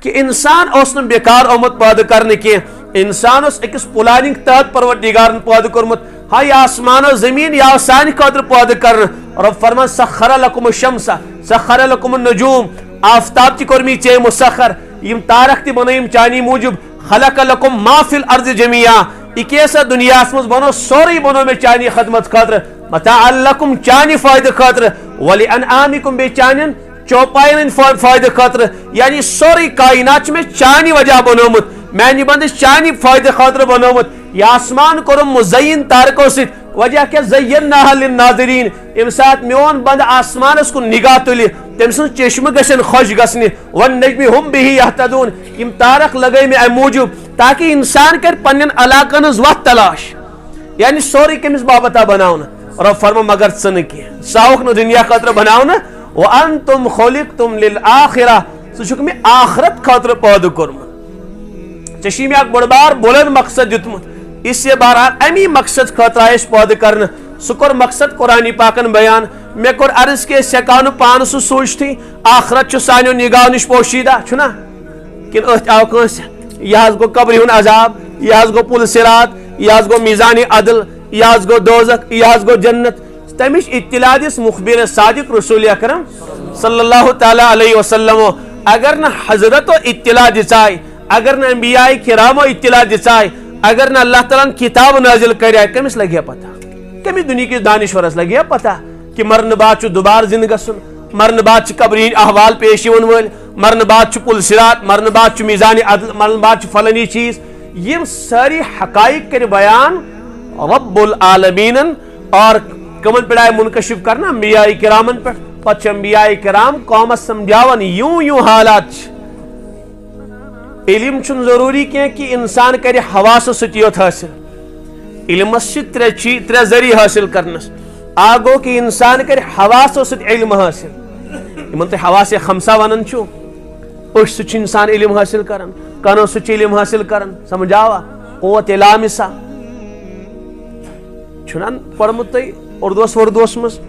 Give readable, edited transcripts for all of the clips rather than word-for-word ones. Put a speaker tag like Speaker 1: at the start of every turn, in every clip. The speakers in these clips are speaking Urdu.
Speaker 1: کہ انسان اس بیکار آمت پید کرنے کی انسان اس اکس پلاننگ تحت پروردگارن پید کورمت ہاں یہ آسمان و زمین یا سان خاطر پید کر رب فرمان سخر لکم الشمس سخر لکم النجوم آفتاب تہ کورمی چے مسخر یم تارک تہ بنیم چانی موجب خلق لکم ما فی الارض جميعا اکیسا دنیا مز بنو سوری بنو میں چانی خدمت خاطر متاع لکم چانی فائدہ خاطر ولی انعامکم بے چانین چوپائن فائدہ خاطر یعنی سوری کائنات میں چانی وجہ بنومت میانی بند چانی فائدہ خاطر بنومت یا آسمان کرم مزین تارکو ست وجہ کہ زیناها للناظرین ام سات میون بند آسمان اس کو نگاہ تلی تم سن چشم گشن خوش گسنی والنجم هم به یهتدون یم تارک لگے میں موجب تاکہ انسان کر پنن علاقن وقت تلاش یعنی سوری کمس بابتا بناونا اور فرما مگر سن کی ساوک نو دنیا خاطر بناونا وانتم خلقتم للآخرہ سوچک میں آخرت خاطر پود کرم چشی میں ایک بڑ بار بلند مقصد دیتمت اس سے بہرحال امی مقصد خاطر آئیس پود کرن سکر مقصد قرآن پاکن بیان میں کر عرض کے سکانو پان سو سوچتی آخرت چو سانیو نگاہ نش پوشیدہ چھنا کن احت آو کنس یہ گو قبر ہن عذاب یہ گو پل صراط یہ گو میزان عدل یہ گو دوزخ یہ گو جنت تمش اطلاع دس مخبر صادق رسول اکرم صلی اللہ تعالی علیہ وسلم اگر نہ حضرت اطلاع دچائے اگر نہ انبیاء کرام اطلاع دچائے اگر نہ اللہ تعالیٰ کتاب نازل کرے کمس لگیا پتہ کمی دنیا کی دانشورس لگیا پتہ کہ مرن بعد چھ دوبار زندہ گسن مرن بعد چھ قبرین احوال پیش یون ول مرن بعد چھ پل صراط مرن بعد چھ میزان عدل مرن بعد چھ فلانی چیز یہ ساری حقائق کے بیان رب العالمین اور کمن پڑائے منکشف کرنا انبیاء کرامن پر پچھ انبیاء کرام قوم سمجھاون یوں حالات علم چھن ضروری کہ انسان کرے حواس ستیوت حاصل علم سے ترے ذریعہ حاصل کرنس آگو کہ انسان کرے حواس ست علم حاصل یمن تے حواس خمسہ ونن چھو اس سچ انسان علم حاصل کرن کانو سچ علم حاصل کرن سمجھاوا قوت لامسہ چھنان پڑھمت اردوس وردوس مز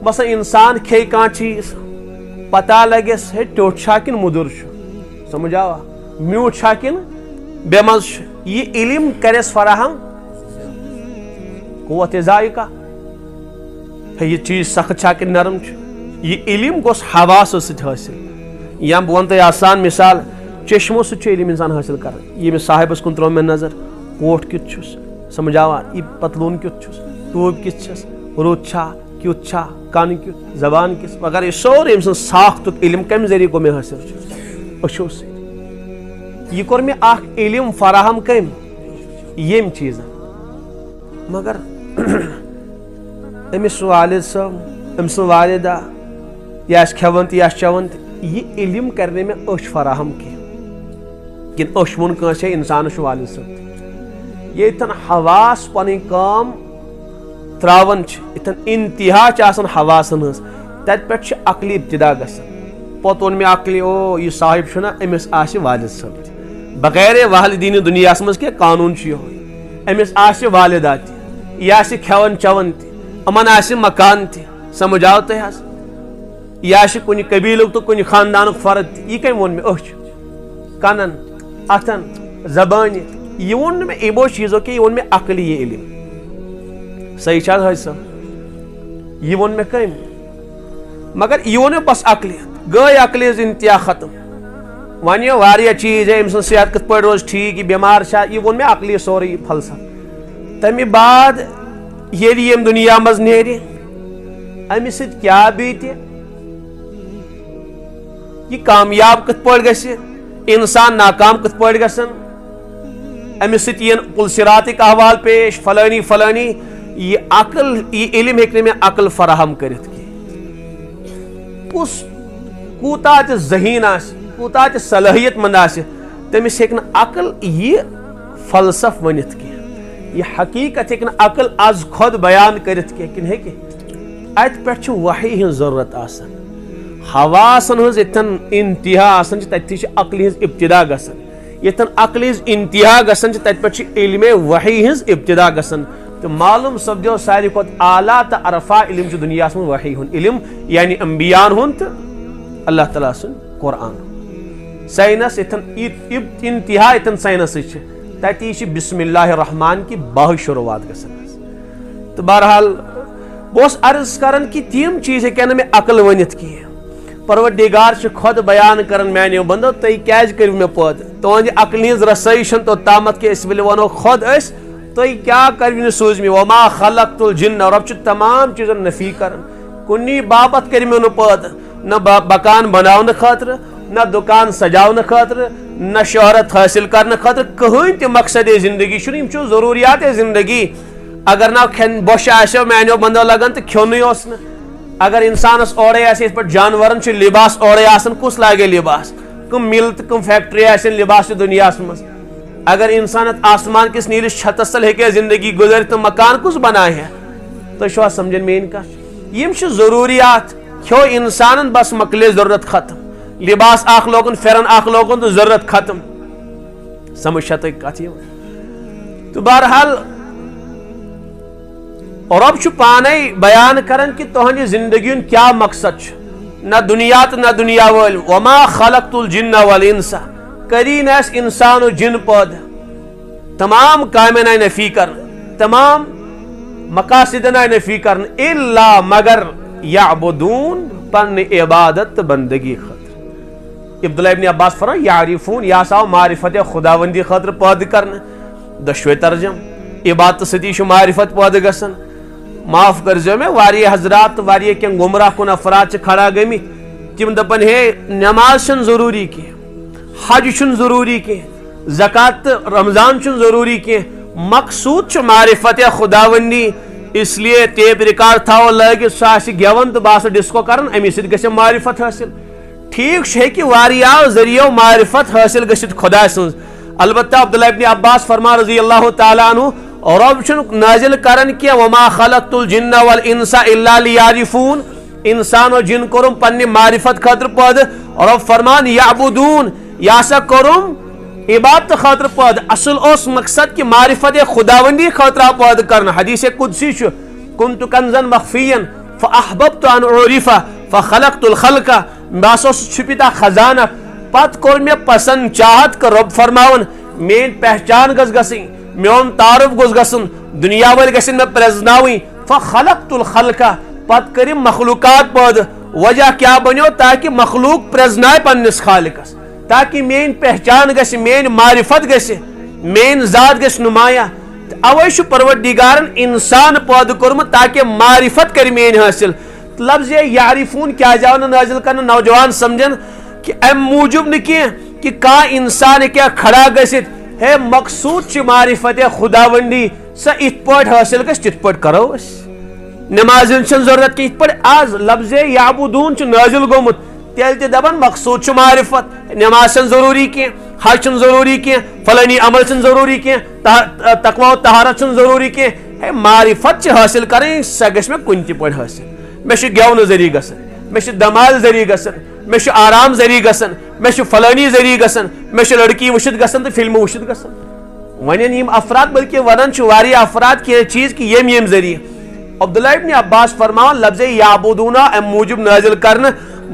Speaker 1: بس انسان کھے کان چیز پتہ لگس ہے ٹوٹ چھاکن مدر چھو سمجھاوا میوٹ چھاکن بے مز چھو یہ علم کرس فراہم قوت ذائقہ ہے یہ چیز سخت چھاکن نرم چھو یہ علم گوس حواس ست حاصل یا بونتے آسان مثال چشموں سے علم انسان حاصل کر یہ میں صاحبس کن ترو میں نظر کوٹ کت چھس سمجھاوا یہ پتلون کت چھس ٹوب کت چھس روت چھا کیت چھا کان کیت زبان کس مگر یہ سورے امسن ساختک علم کم ذریعہ کو میں حاصل چھس اچھو سے یہ کور میں اخ علم فراہم کم یم چیز مگر امس والد صاحب امس والدہ یا کھون یا چون یہ علم کرنے میں اچھ فراہم کی کن اچھ من کنس انسان والد صاحب یہ اتن حواس پن کام تراون اتن انتہا چاسن حواسن ہز تت پہ عقلی ابتدا گسن پتہ اون میں عقلی او یہ صاحب چھنا امس آس والد صاحب بغیر والدین دنیا مز کی قانون یہ امس آس والدہ تہ یہ آس کھون چون تہ امن آس مکان تہ سمجھاو تہ حس یہ آس کن قبیلک تو کن خاندانک فرد یہ کم وون میں اچھ کنن اتھن زبان یہ وون میں ایبو چیزوں کی یہ وون میں عقلی یہ علم صحیح چاہ حس صاحب یہ وون میں کم مگر یہ وون میں بس عقلیت گئی عقلیت انتہا ختم ون یہ واریاہ چیز ہے امس صحت کت پہ روز ٹھیک یہ بیمار یہ وون میں عقلی سوری فلسفہ تمہ بعد ییٚلہِ ییٚمہِ دنیا مز نیرِ امہِ سۭتۍ کیاہ بیٖتہِ یہ کامیاب کت پٲٹھۍ گژھِ انسان ناکام کت پٲٹھۍ گژھن امہِ سۭتۍ یِن پُل صراطٕکۍ احوال پیش فلٲنی فلٲنی یہ عقل یہ علم ہیٚکہِ نہٕ مےٚ عقل فراہم کٔرِتھ کینٛہہ کُس کوٗتاہ تہِ ذہیٖن آسہِ کوٗتاہ تہِ صلٲحیت مند آسہِ تٔمِس ہیٚکہِ نہٕ عقل یہ فلسف ؤنِتھ کینٛہہ یہ حقیقت ہیٚکہِ نہٕ عقل از خود بیان کٔرِتھ کینٛہہ کِنہٕ ہیٚکہِ اتہِ پٮ۪ٹھ چھِ وحی ہٕنٛز ضروٗرت آسان حواسن ہٕنٛز ییٚتٮ۪ن انتہا آسان چھِ تتہِ چھِ عقلہِ ہٕنٛز ابتدا گژھان ییٚتٮ۪ن عقلہِ ہٕنٛز انتہا گژھان چھِ تتہِ پٮ۪ٹھ چھِ علمِ وحی ہٕنٛز ابتدا گژھان تو معلوم سپدیو ساروی کھۄتہٕ اعلیٰ تہٕ عرفا علم چھُ دُنیاہس منٛز وحی ہُنٛد علم یعنی انبیاءن ہُنٛد تہٕ اللہ تعالیٰ سُنٛد قرآن سائنس انتہا اتن سائنس تتی بسم اللہ الرحمن کی باہ شروعات گژھان تو بہرحال بہت عرض کران کہ تم چیز ہیکن میں عقل ونت کی پروردگار خود بیان کران میانو بندو تھی کیاز کرو مے پید تہذ عقل ہز رسائی چھن تو تامت کہ اس ونو خود اس تھی کیا کرو سوز وما خلقت الجن رب تمام چیزن نفی کران کنی باپت کر نو پید نہ مکان بناؤن خاطر نہ دکان سجاؤن خاطر نہ شہرت حاصل کرنے خاطر کہین تہ مقصد زندگی چھ ضروریات زندگی اگر نا کھین بوش آسو میانو بندو لگان تو کھونی اس نا اگر انسانس اورے آسے اس پر جانورن چھ لباس اورے آسن کس لاگے لباس کم مل تو کم فیکٹری آسن لباس دنیا مز اگر انسانت آسمان کس نیلس چھتس تل ہیکے زندگی گزر تو مکان کس بنائے ہے تو شو سمجھن مین کا یم چھ ضروریات کھو انسانن بس مکلے ضرورت ختم لباس اخ لوگن پھرن اخ لوگن تو ضرورت ختم سمجھ تھی کت تو بہرحال رب پانے بیان کرن کہ تہذی زندگی کیا مقصد نہ دنیا تو نہ دنیا ول وما خلقت الجن والانس کرین اس انسان و جن پود تمام کامن نفی کرن تمام مقاصد نفی کرن الا مگر یعبدون پن عبادت بندگی خاطر عبداللہ ابن عباس فرمان یعرفون یا ساو معرفت خداوندی خاطر پود کرن دشوے ترجم عبادت ستی شو معرفت پود گسن معاف کرزو میں واری حضرات واری کیا گمراہ کن افراد کھڑا گمی تم دپن ہے نماز چھ ضروری کی حج چھ ضروری کی زکات رمضان چھ ضروری کی مقصود چھ معرفت خداوندی اس لیے ٹیپ ریکارڈ تھاو لگ ساس گیون تو باس ڈسکو کرن امی سید گژھِ معرفت حاصل ٹھیک ہے کہ واریاہ ذریعہ معرفت حاصل گژھت خدا سنز البتہ عبداللہ ابن عباس فرما رضی اللہ تعالیٰ عنہ اور رب چھن نازل کرن کہ وما خلقت الجن والانس الا لیعرفون انسان و جن کرم پنی معرفت خاطر پد اور رب فرمان یعبدون یا سا کرم عبادت خاطر پد اصل اس مقصد کی معرفت خداوندی خاطر پد کرنا حدیث قدسی چھ کنت کنزا مخفیا فاحببت ان اعرف فخلقت الخلق باسوس چھپیتا خزانہ پت کور میں پسند چاہت کہ رب فرماون مین پہچان گس گسن میون تعارف گوس گسن دنیا ول گسن میں پرزناویں فخلقت الخلق پت کرم مخلوقات پد وجہ کیا بنو تاکہ مخلوق پرزنائے پنس خالقس تاکہ مین پہچان گس مین معرفت گس مین ذات گس نمایاں اوے چھ پروردگارن انسان پد کورم تاکہ معرفت کر مین حاصل لفظ یعرفون کیا جاؤ نازل کرنا نوجوان سمجھن کہ ام موجب نکی کہ کا انسان کیا کھڑا گست ہے مقصود چھ معرفت خداوندی سا ات پٹ حاصل گس تت پٹ کرو اس نماز چھ ضرورت کہ ات پٹ آز لفظ یعبدون چھ نازل گومت تیل تے دبن مقصود چھ معرفت نماز چھ ضروری کی حج چھ ضروری کی فلانی عمل چھ ضروری کی تقوی و طہارت چھ ضروری کی ہے معرفت چھ حاصل کریں سا گس میں کن تی پٹ حاصل میں چھ گیون ذریعہ گسن میں چھ دمال ذریعہ گسن میں چھ آرام ذریعہ گسن میں چھ فلانی ذریعہ گسن میں چھ لڑکی وشت گسن تو فلم وشت گسن ونن یم افراد بلکہ ونن چھ واری افراد کی چیز کی یم ذریعہ عبداللہ ابن عباس فرمان لفظ یعبدون ام موجب نازل کرن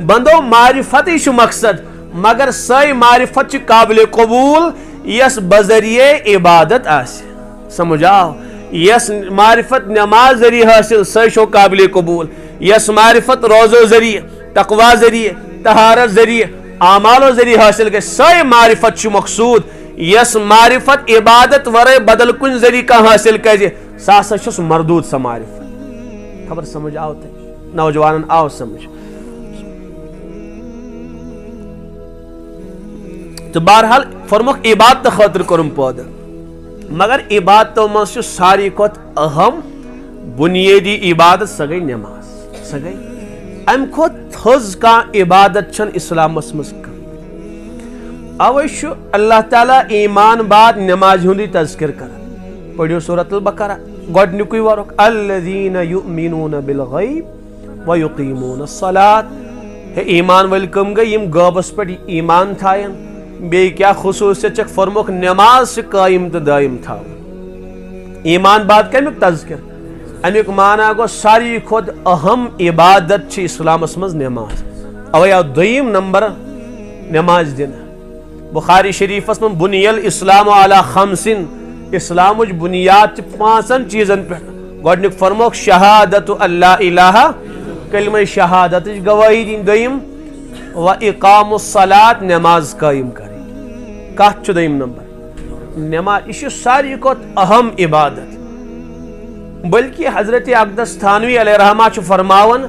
Speaker 1: بندو معرفت چھ مقصد مگر سی معرفت چھ قابل قبول یس بذریعہ عبادت آس سمجھاؤ یس معرفت نماز ذریعہ حاصل سی شو قابل قبول یس معرفت روزو ذریعہ تقوی ذریعہ طہارت ذریعہ اعمال و ذریعہ حاصل گئے سی معرفت چھ مقصود یس معرفت عبادت ورے بدل کن ذریعہ کا حاصل کرے ساسا چھس مردود سا معرفت خبر سمجھ آؤ تے نوجوان آؤ سمجھ تو بہرحال فرموک عبادت خاطر کرم پود مگر عبادتوں میں سے ساری کھت اہم بنیادی عبادت سا گئی نماز سا گئی ام کھت تھز کا عبادت چھن اسلام مز اوے چھ اللہ تعالیٰ ایمان بعد نماز ہندی تذکر کر پڑھو سورۃ البقرہ گۄڈنیُکُے ورُک الذین یؤمنون بالغیب ویقیمون الصلاۃ ہے ایمان ول کم گئی یم غیبس پہ ایمان تھائن بی کیا خصوصیت چک فرموک نماز سے قائم تو دائم تھا ایمان بعد کمیک تذکر امیک معنی گو ساری خود اہم عبادت چھ اسلام مز نماز اوے آو دویم نمبر نماز دن بخاری شریفس من بنی الاسلام علی خمسن اسلام بنیاد 5 چیزن پہ گۄڈنیُک فرموک شہادت اللہ الہ کلمہ شہادت گواہی دین دویم و اقام الصلاۃ نماز قائم کریں کت چھ دویم نمبر نماز یہ ساری کھت اہم عبادت بلکہ حضرت اقدس تھانوی علیہ رحمہ چھ فرماون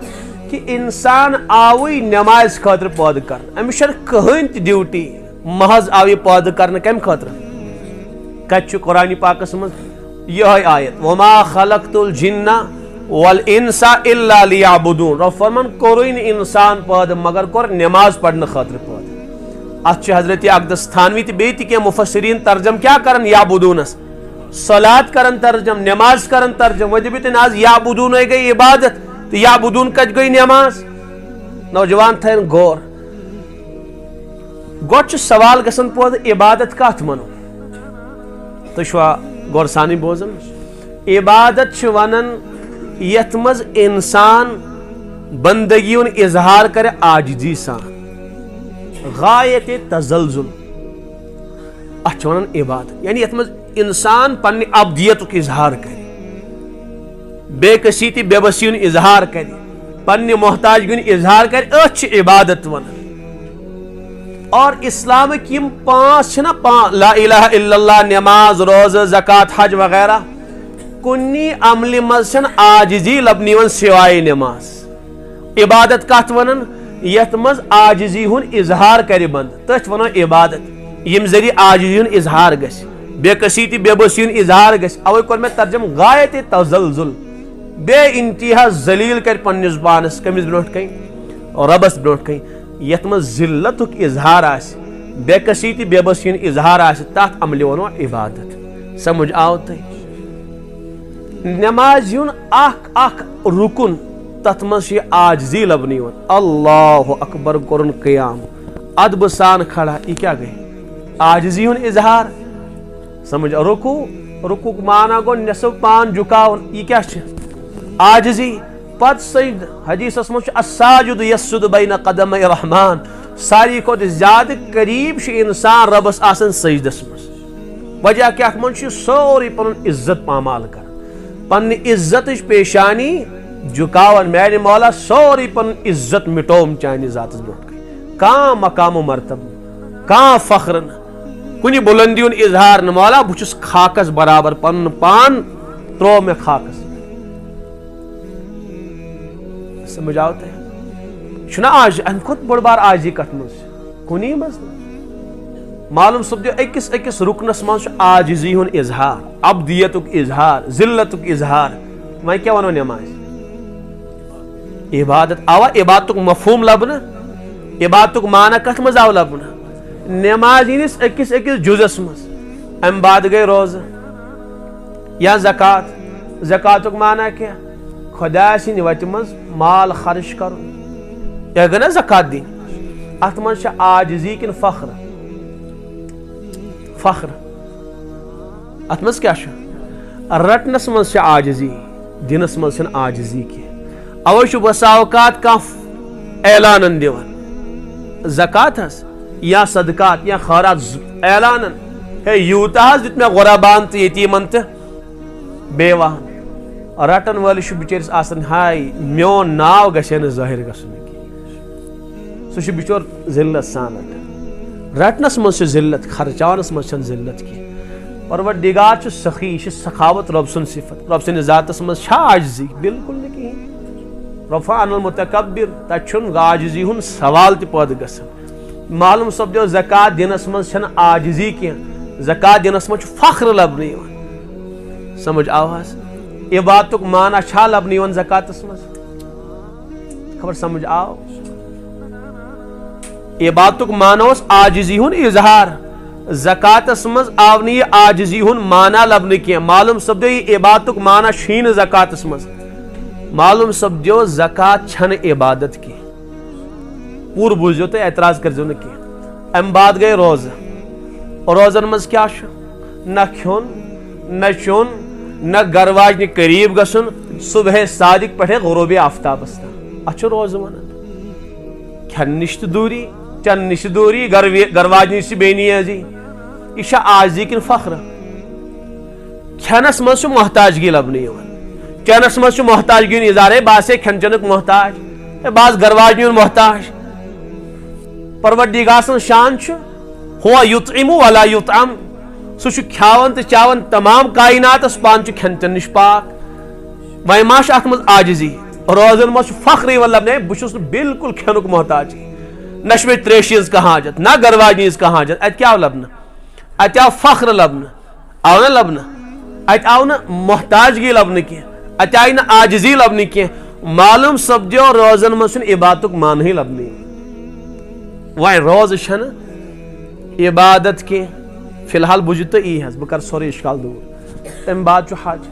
Speaker 1: کہ انسان آوی نماز خاطر پٲدٕ کرن امس چھنہٕ کٕہٕنۍ تہِ ڈیوٹی محض آوی پٲدٕ کرنہٕ کمہِ خٲطرٕ کتہِ چھُ قرآنِ پاکس منٛز یِہے آیت وما خلقت الجن والانس الا لیعبدون رب فرمان کوٚرُے نہٕ انسان پٲدٕ مگر کوٚر نماز پرنہٕ خٲطرٕ پٲدٕ اتھ چھِ حضرت اقدس تھانوی تہٕ بیٚیہِ تہِ کینٛہہ مفسرین ترجم کیاہ کران یعبدونس صلات کرن ترجم نماز کرن ترجم وۄنۍ دٔپِو تُہۍ نہ حظ یعبدوٗنَے گٔے عبادت تہٕ یعبدوٗن کتہِ گٔے نماز نوجوان تھٲیِن غور گۄڈٕ چھُ سوال گژھان پٲدٕ عبادت کتھ ونو تُہۍ چھُوا غور سانٕے بوزان عبادت چھِ ونان یتھ منٛز انسان بندگی ہُنٛد اظہار کرِ عاجزی سان غایت تزلزل اتھ چھِ ونان عبادت یعنی یتھ منٛز انسان پننہِ ابدیتُک اظہار کرِ بے کسی تہِ بے بسی ہُنٛد اظہار کرِ پننہِ محتاجگی ہُنٛد اظہار کرِ أتھۍ چھِ عبادت ونان اور اسلامک یم 5 چھِ نا 5 لا الہ الا اللہ نماز روزہ زکات حج وغیرہ کُنی عملہِ منٛز چھنہٕ عاجزی لبنہٕ یِوان سوائے نماز عبادت کتھ ونان یتھ منٛز عاجزی ہُنٛد اظہار کرِ بند تٔتھۍ ونو عبادت یم ذریعہ عاجزی ہُنٛد اظہار گژھِ بے کسی تہِ بے بسی ہُنٛد اظہار گژھِ اوے کوٚر مےٚ ترجم غایت تزلزل بے انتہا ذلیل کر پننس پانس کمس برونٛٹھ کنۍ ربس برونٛٹھ کنۍ یتھ منٛز ذلتُک اظہار آسہِ بے کسی تہِ بے بسی ہُنٛد اظہار آسہِ تتھ عملہِ ونو عبادت سمجھ آو تۄہہِ نماز ہُنٛد اکھ رکن تتھ منٛز چھِ عاجزی لبنہٕ یِوان اللہ اکبر کوٚرُن قیام ادبہٕ سان کھڑا یہِ کیاہ گٔے عاجزی ہُنٛد اظہار سمجھ رکوٗک معنی گوٚو نصف پان جُکاوُن یہِ کیاہ چھِ عاجزی پتہٕ سجد حدیثس منٛز چھُ الساجد یسجد بین قدمے رحمان ساروی کھۄتہٕ زیادٕ قریب چھُ انسان ربس آسان سجدس منٛز وجہ کیاہ اتھ منٛز چھُ سورُے پنُن عزت پامال کران پننہِ عزتٕچ پیشانی جُکاوان میانہِ مولا سورُے پنُن عزت مٹووُم چانہِ ذاتس برونٛٹھ کنۍ کانٛہہ مقام و مرتبہٕ کانٛہہ فخر نہٕ کُنہِ بُلندی ہُنٛد اظہار نہٕ مولا بہٕ چھُس خاکس برابر پنُن پان تروو مےٚ خاکس سمجھ آو تۄہہِ چھُنہ آج امہِ کھۄتہٕ بٔڑ بار عاجزی کتھ منٛز چھِ کُنی منٛز نہٕ معلوم سپدیو أکِس رُکنس منٛز چھُ عاجزی ہُنٛد اظہار ابدیتُک اظہار ذلتُک اظہار وۄنۍ کیاہ ونو نماز عبادت آوا عبادتُک مفہوم لبنہٕ عبادتُک معنی کتھ منٛز آو لبنہٕ نماز ہِنٛدِس أکِس جُزس منٛز امہِ بعد گٔے روزٕ یا زکات زکاتُک معنی کیاہ خدا سٕنٛدِ وتہِ منٛز مال خرچ کرُن یا گٔے نا زکات دِنۍ اتھ منٛز چھِ عاجزی کِنہٕ فخر اتھ منٛز کیاہ چھُ رٹنس منٛز چھِ عاجزی دِنس منٛز چھنہٕ عاجزی کینٛہہ اوے چھُ بسا اوقات کانٛہہ اعلانن دِوان زکات حظ یا صدقات یا خٲرات اعلانن ہے یوٗتاہ حظ دیُت مےٚ غۄرابان تہٕ یتیٖمن تہٕ بیواہن رٹن وٲلِس چھُ بِچٲرِس آسان ہاے میون ناو گژھِ ہے نہٕ ظٲہِر گژھُن کینٛہہ سُہ چھُ بِچور ذلت سان رٹان رٹنس منٛز چھِ ذلت خرچاونس منٛز چھنہٕ ذلت کینٛہہ پروردگار چھُ سخی یہِ چھِ سخاوت رۄب سُنٛد صفت رۄب سٕنٛدِس ذاتس منٛز چھا عاجزی بالکل نہٕ کِہینۍ رفع عن المتکبر تتہِ چھُنہٕ عاجزی ہُنٛد سوال تہِ پٲدٕ گژھان معلوم سپدیو زکات دِنس منٛز چھنہٕ عاجزی کینٛہہ زکات دِنس منٛز چھُ فخر لبنہٕ یِوان سمجھ آو حظ عبادتُک معنی چھا لبنہٕ یِوان زکاتس منٛز خبر سمجھ آو عبادتُک معنی اوس عاجزی ہُنٛد اظہار زکاتس منٛز آو نہٕ یہِ عاجزی ہُنٛد معنی لبنہٕ کینٛہہ معلوم سپدیو یہِ عبادتُک معنی چھُیی نہٕ زکاتس منٛز معلوم سپدیو زکات چھنہٕ عبادت کینٛہہ پوٗرٕ بوٗزِو تُہۍ اعتراض کٔرزیو نہٕ کینٛہہ امہِ بعد گٔے روزٕ روزن منٛز کیاہ چھُ نہ کھیوٚن نہ چیوٚن نہ گرٕ واجنہِ قریٖب گژھُن صبحے صادق پٮ۪ٹھے غروبِ آفتابس تام اتھ چھُ روزٕ ونان کھٮ۪نہٕ نِش تہِ دوٗری چن نش دوری گرواج نش بے نیازی یہ آجزی کن فخر کھینس مز محتاجگی لبنہ چینس مز محتاجگی اظہار باسے کھین چنک محتاج بعض گرواج محتاج پروردگار سن شان ہوا یطعم ولا یطعم سہ کھاون تو چاون تمام کائناتس پان کھین چن نش پاک وی ما ات مز عاجزی روزن مز فخر لبنے بہس بالکل کھینک محتاج نہ مے تریشی ہز کہاں حاجت نہ گرواجنی ہز کہاں حاجت ات کیا لبنہ ات آو فخر لبنہ آو نا لبنہ ات آو نا محتاجگی لبنہ کی ات آئی نا عاجزی لبنہ کی معلوم سپدو روزن مز عبادت معنی لبنہ وی روز چھن عبادت کی فی الحال بوجھ تو ای حس بہ سوری اشکال دور تم بعد حج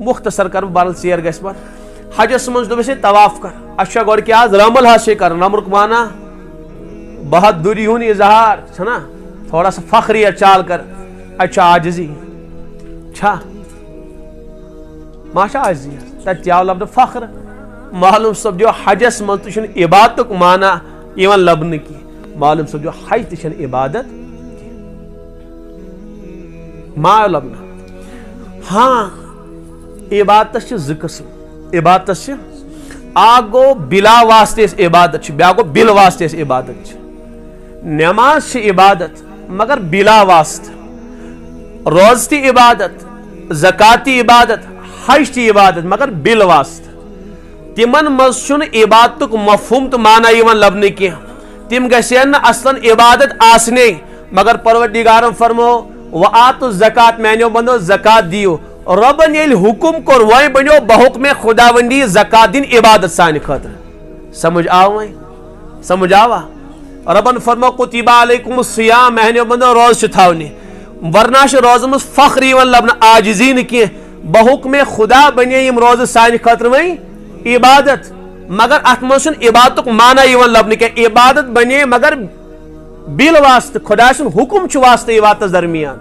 Speaker 1: مختصر کر بہرحال ژیر گھس پہ حجس مز دس طواف کر اچھا گوڑ کیا رمل حس کر رمرک مانا بہادری ہند اظہار چھنا تھوڑا سا فخریہ چال کر اچھا عاجزی چھا ماشا عاجزی تت آو لبنہ فخر معلوم سپدو حجس مز تو عبادت مانا ایون لبنہ کی معلوم سپدو حج تو عبادت ما لبنہ ہاں عبادت زٕ قسم عبادت گو بلا واسطے عبادت بیا گو بل واسطے عبادت نماز عبادت مگر بلا واسطہ روز تی عبادت زکات تی عبادت حج تی عبادت مگر بل واسطہ تمن مز عبادت مفہوم تو معنی لبنہ کی تم گھن اصلاً عبادت آسنے مگر پروردگارن فرمو وآتوا الزکات میانو بندو زکات دیو ربن یل حکم کور وی بنو بحکم خداوندی زکات دین عبادت سان خاطر سمجھ آو وی سمجھ آوا ربن فرمو کتب علیکم الصیام میانو بندو روز تھاونی ورنہ روز مز فخر لبنہ عاجزی کی بحکم خدا بنے یم روز سان خاطر وی عبادت مگر ات مز عبادت معنی لبنہ کی عبادت بنے مگر بل واسطہ خدا سن حکم واسطہ عبادت درمیان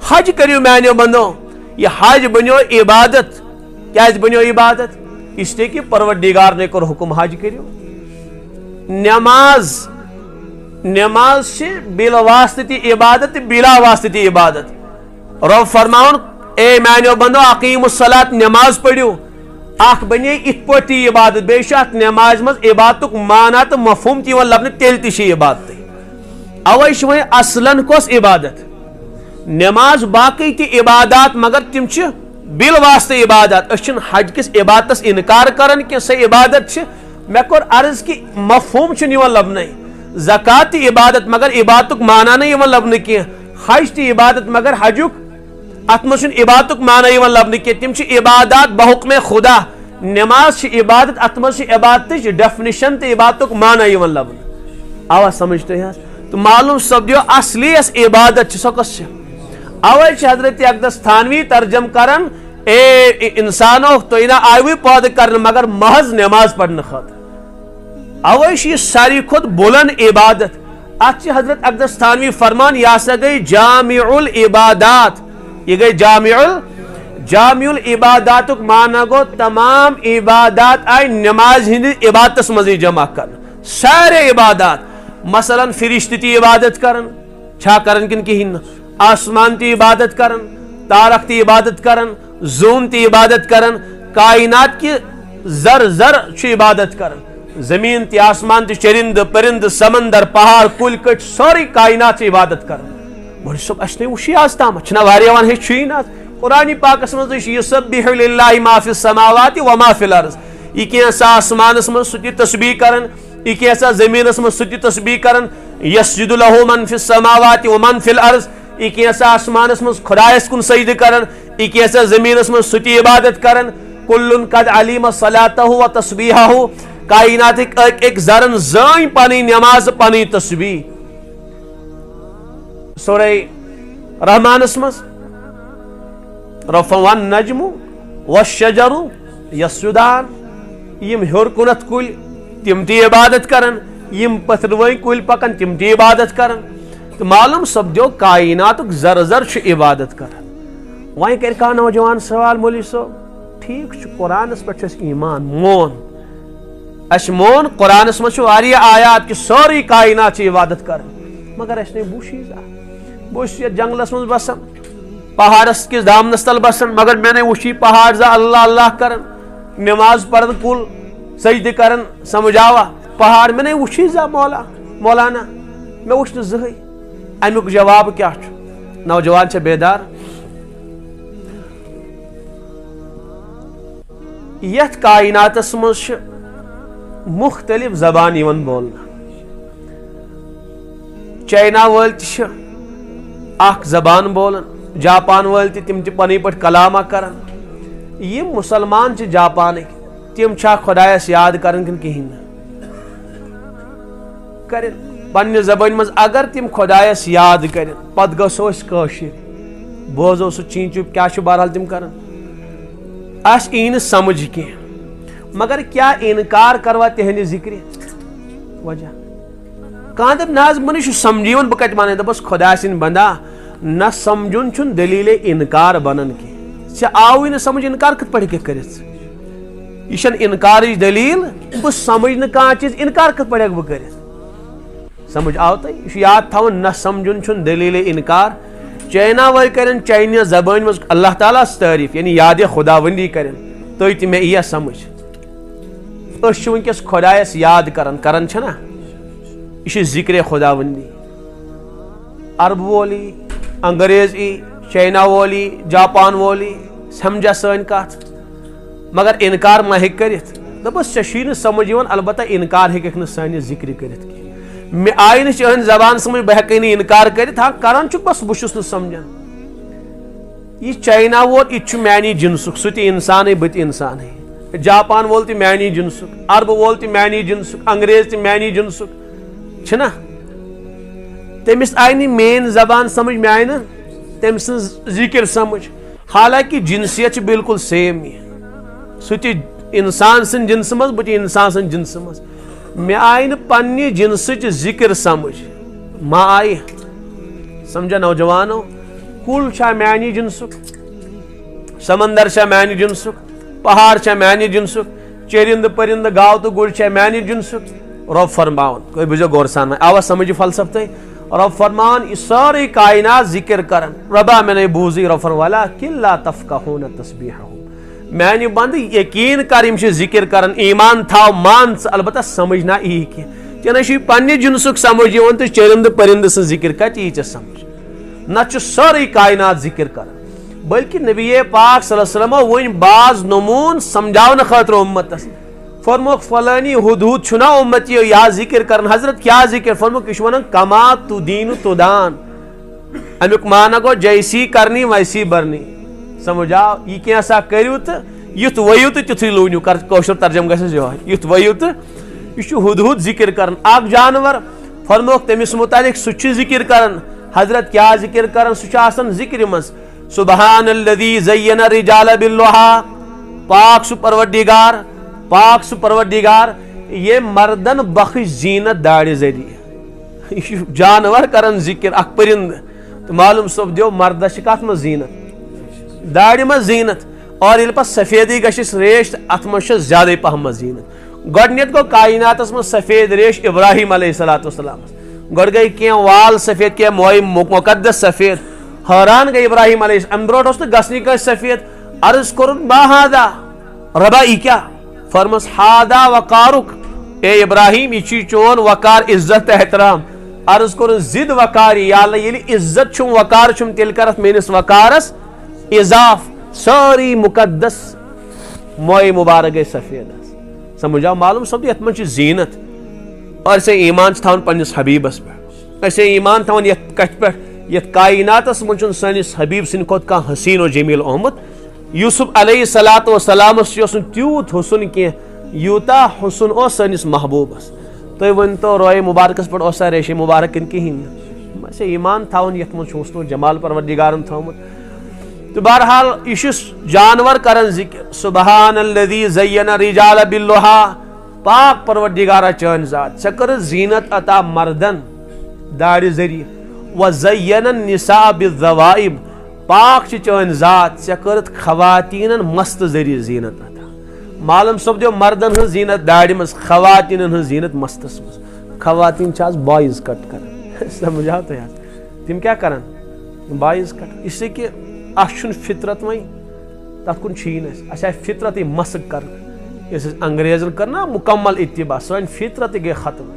Speaker 1: حج کریو میانو بندو یہ حج بنو عبادت کیا بنو عبادت اس لیے کہ پروردگار نے کر حکم حج کریو نماز سے بلا واسطہ تی عبادت بلا واسطہ تی عبادت رب فرماؤن اے میانو بندو اقیم الصلاۃ نماز پڑھو اخ بنے ات پٹی عبادت بے شات نماز مز عبادت معنی تو مفہوم تی لبنہ تیل تی عبادت اوے وی اصلاً کس عبادت نماز باقی تی عبادات مگر تم بل واسطہ عبادات اچھن حج کس عبادت انکار کرن کہ سہ عبادت میں کور عرض کی مفہوم لبنہ زکات تی عبادت مگر عبادت معنی نہیں لبنہ کی حج تی عبادت مگر حجک ات مز عبادت معنی لبنہ کی تم عبادات بحکم خدا نماز عبادت ات مز عبادت ڈیفنیشن تی عبادت معنی لبنہ آوا سمجھتے ہیں تو معلوم سپدو اصلی عبادت سو کس اوے حضرت اقدس تھانوی ترجم کرن اے انسانو تو آئی پود کرن مگر محض نماز پڑھنے خاطر اوے یہ ساری خود بلند عبادت ات حضرت اقدس تھانوی فرمان یہ سا گئی جامع العبادات یہ گئی جامع العبادات معنی گو تمام عبادات آئی نماز ہند عبادت مزید جمع کرن سارے عبادات مثلا فرشت تی عبادت کرن چھا کرن کن کہین آسمان تی عبادت کرن تارک تی عبادت کرن زون تی عبادت کرن کائنات کی زر عبادت کرن زمین تی آسمان تی چرند پرند سمندر پہاڑ کل کٹ سوری کائنات تی عبادت کرن بڑی سب اشنے وشی آستام چھنا واریوان ہے چھوئی نات قرآن پاک اسمز یسبح للہ ما فی السماوات وما فی الارض یہ کیسا آسمان اسمز ستی تسبیح کرن یہ کیسا زمین اسمز ستی تسبیح کرن یسجد لہو من فی السماوات ومن فی الارض یہ کیسا آسمان اسمز خدایس کن سجد کرن یہ کیسا زمین اسمز ستی عبادت کرن کلن قد علیم صلاتہ و تسبیحہ کائنات ایک ذرن زائن پانی نماز پانی تسبیح سورہ رحمان اسمز رفع النجم والشجر یسجدان یم ہور کنت کل تم تی عبادت کرن یم پتھروئی کل پکن تم تی عبادت کرن تو معلوم سپدو کائنات زر عبادت کرن وہیں کر نوجوان سوال مولوی صاحب ٹھیک قرآن پہ ایمان مون اس مون قرآن اس مجھ واریہ آیات کہ سوری کائنات چھ عبادت کر مگر اس نے بوشیزا بوش جنگلس مز بسن پہاڑس کس دامنس تل بسن مگر میں نے وشی پہاڑ زا اللہ اللہ کرن نماز پڑھن کل سجدہ کرن سمجھاوا پہاڑ میں نے وشی زا مولانا میں وچھ زہی امیک جواب کیا نوجوان چھ بیدار یت کائنات مز مختلف زبان یون بولنا چائنا ول تہ اخ زبان بولن جاپان ول تم تہ پنی پٹ کلامہ کرن یم مسلمان چھ جاپانک تم چھا خدایس یاد کرن کن کہین کرن پنہ زبان مز اگر تم خدایس یاد کرن پت گژھو اس کاشر بوزو سہ چین چوپ کیا چھ بہرحال تم کرن اس این سمجھ کی مگر کیا انکار کروا تہندِ ذکر وجہ کان دپ ناز منش سمجھیون بہ کت مانے دپس خدا سن بندہ نہ سمجھن چھن دلیل انکار بنن کی ژے آوی نہ سمجھ انکار کت پڑھ کے کرت یہ چھن انکارچ دلیل بہ سمجھ نہ کانٛہہ چیز انکار کت پڑھ بہ کرت سمجھ آو تہ یہ یاد تھاون نہ سمجھن چھن دلیل انکار چائنا ول کرن چائنیہ زبان مز اللہ تعالیٰ تعریف یعنی یاد خداوندی کرن تو تہ مے یہ سمجھ اس ونکس خدایس یاد کرن چھنا یہ ذکر خداوندی عرب وولی انگریزی چائنا وولی جاپان وولی سمجھا سن کت مگر انکار ما ہیک کرت دپس ژے سمجھ یوان البتہ انکار ہیکھ نہ سانہِ ذکر کرت مے آئی نہ چہن زبان سمجھ بہ ہیکے نہ انکار کرت ہاں کران چھُ بس بہ چھُس نہ سمجھان یہ چائنا وول یہ میانی جنسک سہ تہ انسانے بہ تہ انسانے جاپان وول تہ میانی جنسک عرب وول تہ میانی جنسک انگریز تہ میانی جنسک چھنا تمس آئی نہ مین زبان سمجھ مے آئی نہ تم سن ذکر سمجھ حالانکہ جنسیت بالکل سیم یہ سہ تہ انسان سن جنس مز بہ تہ انسان سن جنس مز مے آئی نہ پنہ جنسچ ذکر سمجھ ما آئی سمجھا نوجوانو کل چھا میانی جنسک سمندر چھا میانی جنسک پہاڑ چھا میانی جنسک چرند پرند گاو تو گڑ چھا میانی جنسک رب فرماون کوئی بجو غور سان آوا سمجھ فلسفہ رب فرمان یہ ساری کائنات ذکر کرن ربا میں نے بوزی رب فرمالا کلا تفقہون تسبیحہم میانی بند یقین کر یم ذکر کرن ایمان تھاو مان البتہ سمجھنا ای کی چنہ پنہ جنسک سمجھ یوان تو چرند پرند سن ذکر کت ای سمجھ نہ ساری کائنات ذکر کرن بلکہ نبی پاک صلی اللہ علیہ وسلم ون بعض نمون سمجھاون خاطر امتس فرموک فلانی حدود چھنا امتی یا ذکر کرن حضرت کیا ذکر فرموک یہ ونان کما تو دین تو دان امیک معنی گو جیسی کرنی ویسی برنی سمجھاو یہ کیسا کریو تو یت ویو تو تیتھے لونیو کوشر ترجم گژھس یہ یت ویو تو یہ حدود ذکر کرن اک جانور فرموک تمس متعلق سہ ذکر کرن حضرت کیا ذکر کرن سہ آسان ذکر مز سبحان الذی زین الرجال باللحى پاک سہ پروردگار یہ مردن بخش زینت داڑ ذریعہ یہ جانور کرن ذکر اک پرند تو معلوم سپدیو مردس کت مز زینت داڑ مز زینت اور یل پہ سفیدی گھس ریش ات مز زیادہ پہم زینت گۄڈنیتھ گو کائناتس مز سفید ریش ابراہیم علیہ السلام گۄڈ گئی کی وال سفید کی موئے مقدس سفید حیران گئی ابراہیم علیہ السلام ام برونٹ تو گھنی کس سفید عرض کورن ما ہادا ربا یہ کیا فرمس ہادا وقارک اے ابراہیم یہ چون وقار عزت احترام عرض کورن زد وقاری یا اللہ یلی عزت چھم وقار چھم تیل کرت مینس وقارس اضاف ساری مقدس موئے مبارک گئی سفید سمجھاو معلوم سپد یت من زینت اور اسے ایمان تھاون پنس حبیبس پہ اسے ایمان تھاون یت کت پہ یت کائناتس من سنس حبیب سن کھت کھانا حسین و جمیل آمت یوسف علیہ السلام تیوت حسن کی یوتا حسن او سنس محبوبس تھی ون تو روئے مبارکس پہ اوسا ریش مبارک کن کہین اسے ایمان تھاون یت من حسن و جمال پروردگارن تھومت تو بہرحال یہ جانور کرن ذکر سبحان الذی زین الرجال باللحى پاک پروردگارہ چان ذات ژے کر زینت عطا مردن داڑ ذریعہ وزین النساء بالذوائب پاک چان ذات ژے کرت خواتین مست ذریعہ زینت عطا معلوم سپدو مردن ہن زینت داڑی مز خواتین ہن زینت مستس مز خواتین آج بائز کٹ کر سمجھا تو یار تم کیا کران بائز کٹ اس سے کہ اچھن فطرت وہیں تک کن چھین اس فطرت مسک کر اس انگریزن کرنا مکمل اتباع سن فطرت گئی ختم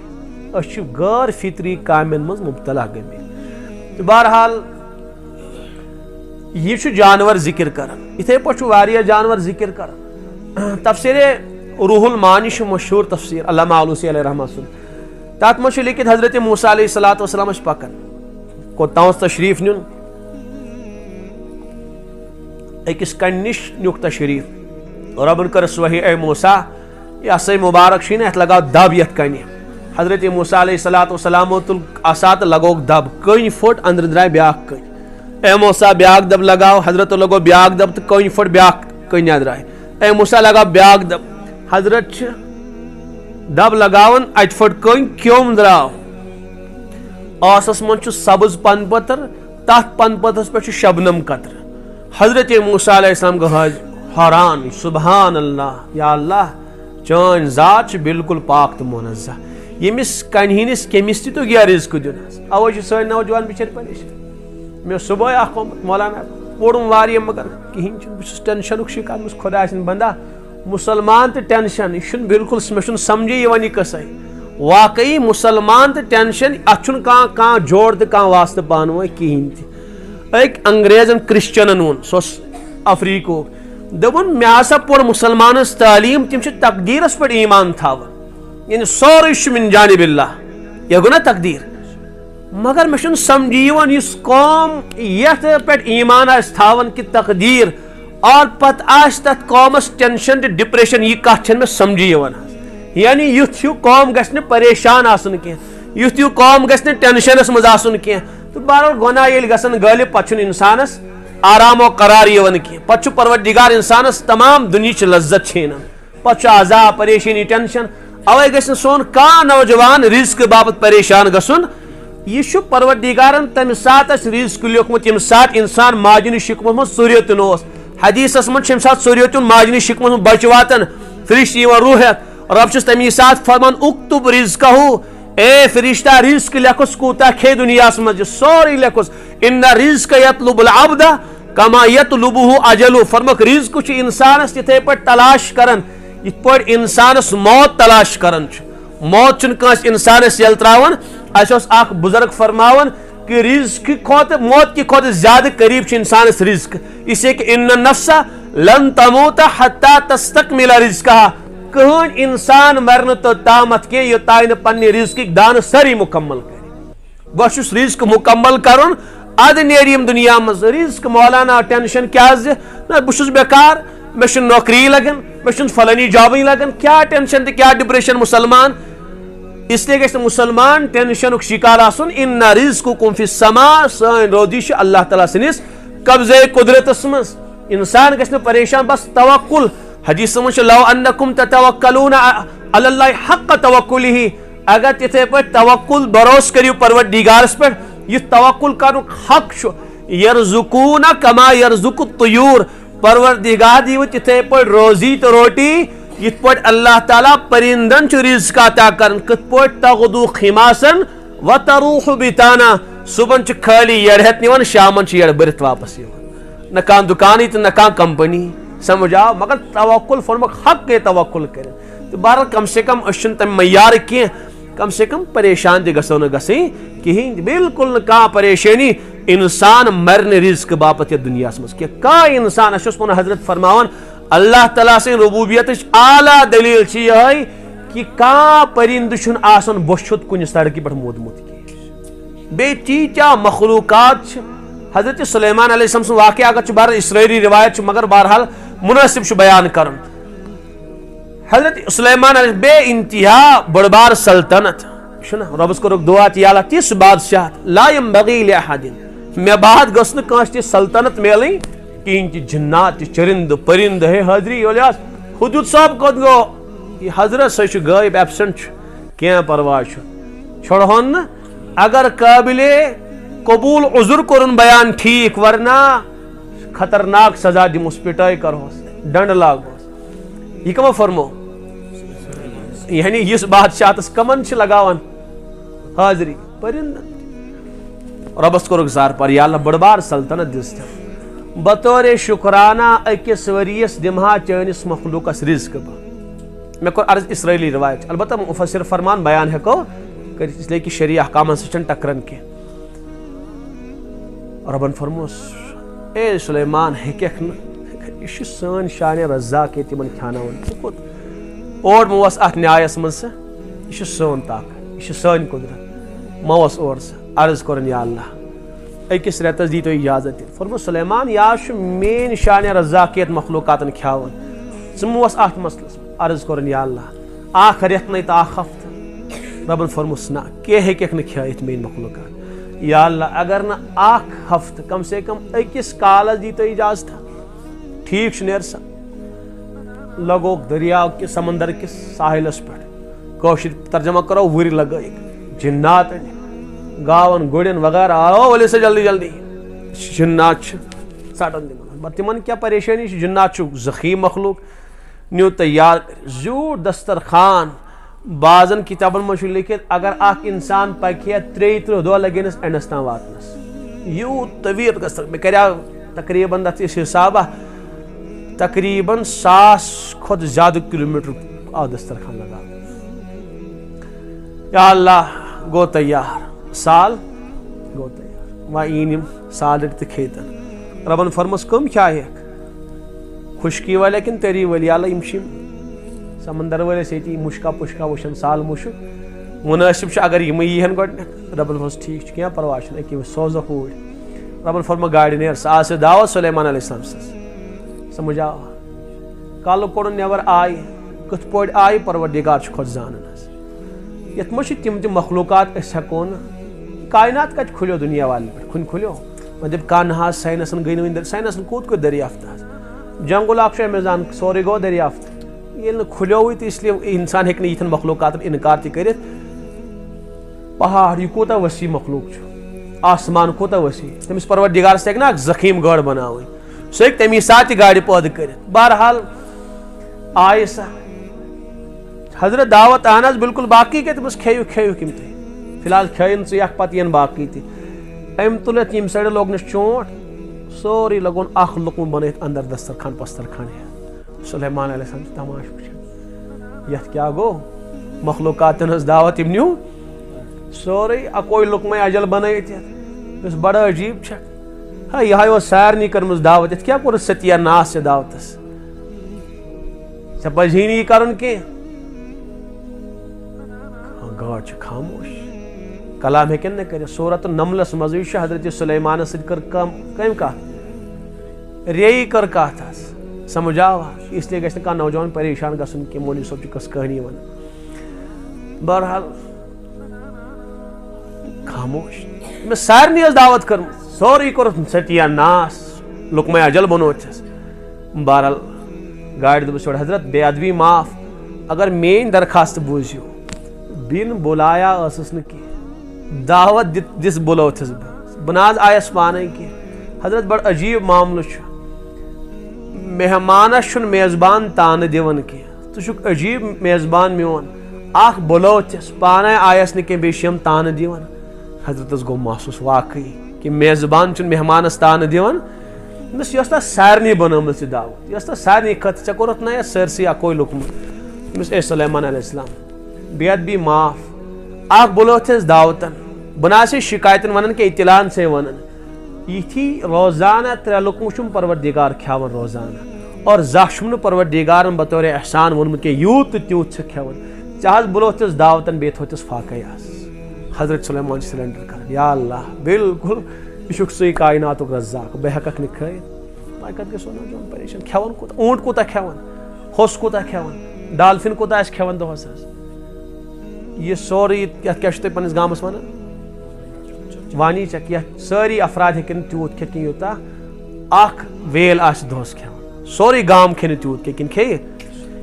Speaker 1: اس غیر فطری کامن مز مبتلا گئی بہرحال یہ جانور ذکر کران اتھے پہ جانور ذکر کران تفسیر روح المعانی مشہور تفسیر علامہ آلوسی علیہ رحمہ سن تات مجھ لکھت حضرت موسیٰ علیہ السلام پکان کو تاؤں تشریف نیون اکس کن نش نیوک تشریف ربن کرس وحی اے موسیٰ یہ سا مبارک شین ات لگاو دب یت کنی حضرت موسیٰ علیہ السلام تل آسات لگوک دب کن فٹ اندر درائے بیاک کن اے موسیٰ بیاک دب لگاو حضرت لگو بیاک دب تو کن فٹ بیاک کن درائے اے موسیٰ لگاو بیاک دب حضرت دب لگاون اٹ فٹ کن کیوم دراو آسس من سبز پن پتر تات پن پترس پہ شبنم قطر حضرت موسیٰ علیہ السلام گو حیران سبحان اللہ یا اللہ چان ذات بالکل پاک تو منزہ یمس کن ہندس کمس تہ تو گیا رزق دن اوے سن نوجوان بچر پریشان مے صبح اخ مولانا پوڑم واریاہ مگر کہین بس ٹینشنک شکار مس خدا سن بندہ مسلمان تو ٹینشن یہ بالکل مے سمجھے یہ یہ قصہ واقعی مسلمان تو ٹینشن اتھ کان جوڑ تو کان واسطہ پانو کہین تہ ایک انگریزن کرسچنن ون سوس افریقہ دپن مے ہسا پور مسلمانس تعلیم تم تقدیرس پہ ایمان تھاون یعنی سورے من جانب اللہ یہ گو نا تقدیر مگر مے سمجھی اس قوم یت پہ ایمان آس تھاون کہ تقدیر اور پتہ آس تت قومس ٹینشن تو ڈپریشن یہ کت مے سمجھی یعنی یتھ ہیو قوم گھنہ پریشان آسن کی یتھ ہیو قوم گھنہ ٹینشنس مز آسن کی تو بہرحال گناہ یل گھن غالب پتہ انسانس آرام و قرار یوان کی پتہ پروردگار انسانس تمام دنیا لذت چھینان پتہ عذاب پریشانی ٹینشن اوے گھن سون کان نوجوان رزق باپت پریشان گھن یہ پروردگارن تمہ سات رزق لیوکمت یم سات انسان ماجن شکمت من ژوریو تنوس حدیثس من یم سات ژوریو تن ماجن شکمت من بچہ واتن فرشتہ یوان روحت رب چھس تمی سات فرمان اکتب رزقہ اے فرشتہ رزق لکھس کوتا کھے دنیا مز سوری لکھس ان رزق یطلب العبد کما یطلبہ اجلہ فرمک رزق انسانس تتھے پہ تلاش کرن یت پہ انسانس موت تلاش کرن موت کانس انسانس یل تراون اخ بزرگ فرماون کہ رزق کھوت موت کی کھوت زیادہ قریب انسانس رزق اس لیے کہ ان النفس لن تموت حتی تستکمل رزقها کہن انسان مرن تو تامت کے یوتائن پنہ رزق دان سری مکمل کر بس رزق مکمل کرن اد نیریم دنیا مز رزق مولانا ٹینشن کیا بس بیکار مے نوکری لگن مے فلانی جابیں لگن کیا ٹینشن تو کیا ڈپریشن مسلمان اس لیے گھن مسلمان ٹینشن شکار آسن ان رزقکم فی السماء سن روزی اللہ تعالیٰ سنس قبضے قدرتس مز انسان گھن پریشان بس توکل حدیث من لو انکم تتوکلون علی اللہ حق توکلہ اگر تتھے پہ توکل بروس کریو پروردگارس پہ یہ توکل کرن حق یرزقون کما یرزق الطیور پروردگار دیو تتھے پہ روزی تو روٹی یت پہ اللہ تعالیٰ پرندن رزق عطا کرن کت پہ تغدو خماسن و تروح بتانا صبح خالی یڑ ہت نوان شامن یڑ برت واپس نہ کان دکانی تو نہ کان کمپنی سمجھ آو مگر توکل فرمک حق کے توکل کریں تو بہرحال کم سے کم اشن تم معیار کی کم سے کم پریشان تہ گھو نا گھن کہین بالکل نہ کان پریشانی انسان مرن رزق باپت یہ دنیا مز کہ انسان اس پن حضرت فرماون اللہ تعالیٰ سن ربوبیت اعلیٰ دلیل یہ کہ کان پرند آسان بوشت کن سڑکہ پہ مودمت کی بی تیتیا مخلوقات حضرت سلیمان علیہ السلام سن واقعہ اگر بہرحال اسرائیلی روایت مگر بہرحال مناسب بیان کرن حضرت سلیمان علیہ بے انتہا بڑبار سلطنت ربس کورک دعا یا اللہ تس بادشاہ لا ينبغي لاحد مے بعد گھس نہ کانس تہ سلطنت میلیں کہین تہ جنات چرند پرند ہے حاضری الیاس حدود صاحب کت گو یہ حضرت سہ غائب ایبسنٹ کیا پرواہ چھڑہن اگر قابل قبول عذر کرن بیان ٹھیک ورنہ خطرناک سزا دمس پٹائی کرہوس ڈنڈ لاگوس یہ کمو فرمو یعنی اس بادشاہس کمن لگاوان حاضری پرندن ربس کورک زار پر یا اللہ بڑ بار سلطنت دس بطور شکرانہ اکس وریس دمہا چانس مخلوقس رزق میں کور عرض اسرائیلی روایت البتہ مفسر فرمان بیان ہیکو اس لیے کہ شریع احکام سے ٹکرن کی ربن فرموس اے سلیمان ہیکھ یہ سن شان رزاق یہ تمن کھاناون اور موس ات نیاس من سا یہ سون طاقت یہ سن قدرت موس اور سا عرض کرن یا اللہ اکس ریتس دی تو اجازت فرمو سلیمان یا مین شان رزاقیت مخلوقاتن کھاون ثموس ات مسلس عرض کرن یا اللہ آخ ریت نہیں تو آخ ہفت ربن فرموس نا کہ ہیکھ نہ کھائت مین مخلوقات یا اللہ اگر نا آخ ہفت کم سے کم اکس کالس دی تو اجازت ٹھیک نیر سا لگوک دریاو کے سمندر کس ساحلس پہ کوشر ترجمہ کرو وری لگائک جنات گاون گڑین وغیرہ آو ولی سے جلدی جلدی جنات ساٹن دن تمن کیا پریشانی جنات زخیم مخلوق نیو تیار زور دسترخوان بعضن کتابن میں لکھت اگر اخ انسان پکہ 30 دہ لگنس اینڈس تام واتنس یوت طویل گھس میں کریا تقریباً تس حسابہ تقریباً 1000 کھت زیادہ کلومیٹر آ دسترخوان لگا یا اللہ گو تیار سال گو تیار و این سال رٹ کھیتن ربن فرمس کم کیا خشکی والے کن تری ولی اللہ امشم سمندر والے سیتی مشکا پشکا وشن سال مشک مناسب اگر یہ یہن گۄڈٕ ربن فرمس ٹھیک کیا پرواہ اکی سوزا ہوڑ ربن فرما گاڑی نیر سا سے دعوت سلیمان علیہ السلام سے سمجھ آو کال کوڑ نیبر آئی کت پوڑ آئی پروردگار خود زانن یت مجھ تم تم مخلوقات اس ہکون کائنات کت کھلو دنیا والے پہ کھن کھلو مطلب کانہا سائنسن گئی نوین سائنسن کود کو دریافت جنگل اکھ میزان سورے گو دریافت یہ کھلو ہوئی تو اس لیے انسان ہیکہ یتھن مخلوقات انکار تہ کرت پہاڑ یہ کوتا وسیع مخلوق آسمان کوتا وسیع تمس پروردگار سے نا زخیم گاڑ بناوی سہ ہیکہ تمی ساتھ گاڑی پود کرت بہرحال آئے سا حضرت دعوت اہن بالکل باقی کہ تمس کھیو کھیو کم تھی فی الحال کھین ثہ یک پتہ ین باقی تھی ام تلت یم سڑ لوگنس چونٹ سوری لگون اخ لقم بنیت اندر دسترخوان پسترخوان سلیمان علیہ السلام تماش وچھن یت کیا گو مخلوقاتن ہز دعوت یم نیو سوری اکوئی لقمہ اجل بنائت اس بڑا عجیب چھ ہاں یہ سارنی کرمز دعوت یت کیا کور ستیہ ناس سے دعوتس ژے پزی نہٕ یہِ کرُن کینٛہہ گاڈ چھِ خاموش کلام ہیکن نہ کٔرِتھ سورت النملس منٛز چھُ حضرت سلیمانس سۭتۍ کٔر کٔمۍ کتھ ریٚیی کٔر کتھ حظ سمجھ آو اس لیے گژھِ نہٕ کانٛہہ نوجوان پریشان گژھُن کہِ مولوی صٲب چھُ کۄس کہانی ونان بہرحال خاموش مےٚ سارنٕے ٲس دعوت کٔرمٕژ سورُے کوٚرُکھ ستیہ ناس لقمہ اجل بنووُتھس بہرحال گاڑی دوٚپُس یورٕ حضرت بے ادبی معاف اگر میٲنۍ درخواست بوٗزِو بن بُلایا ٲسٕس نہٕ کینٛہہ دعوت دِژ بُلوتھس بہٕ نہ حظ آیس پانے کینٛہہ حضرت بڑٕ عجیٖب معاملہٕ چھُ مہمانس چھُنہٕ میزبان تانہٕ دِوان کینٛہہ ژٕ چھُکھ عجیٖب میزبان میون اکھ بُلوتھس پانے آیس نہٕ کینٛہہ بیٚیہِ چھِ یِم تانہٕ دِوان حضرتس گوٚو محسوٗس واقعی کہِ میزبان چھُنہٕ مہمانس تانہٕ دِوان تٔمِس یۄس تتھ سارنٕے بنٲومٕژ یہِ دعوت یۄس تتھ سارنٕے خٲطرٕ ژےٚ کوٚرُتھ نہ یتھ سٲرسٕے اکوے لوٚکمُت تٔمِس اے سلیمان علیہ السلام بے ادبی معاف اکھ بُلوتھس دعوتن بہٕ نہ آسے شکایتن ونان کہ اطلاعن سے ونان یِتھی روزانہ 3 لقمہٕ چھُم پروردگار کھیاون روزانہ اور زانٛہہ چھُم نہٕ پروردگارن بطور احسان ووٚنمُت کہ یوٗت تہٕ تیوٗت چھِ کھیوان ژےٚ حظ بُلوتھس دعوتن بیٚیہِ تھوتھس فاقے حظ حضرت سلیمان چھُ سرینڈر کران یا اللہ بالکل یہ چھُکھ ژٕے کائناتُک رزاق بہٕ ہیٚککھ نہٕ کھٲیِتھ تۄہہِ کتھ گژھو نوجوان پریشان کھیوان کوٗتاہ اوٗنٹ کوٗتاہ کھیوان ہوٚس کوٗتاہ کھیوان ڈالفِن کوٗتاہ آسہِ کھیوان دۄہس حظ یہ سورُے یتھ کیاہ چھُ تُہۍ پننِس گامس ونان وانی چک یتھ سٲری افراد ہیٚکن تیوٗت کھٮ۪تھ کینٛہہ یوٗتاہ اکھ ویل آسہِ دۄہس کھٮ۪وان سورُے گام کھٮ۪نہِ تیوٗت کینٛہہ کِنہٕ کھیٚیہِ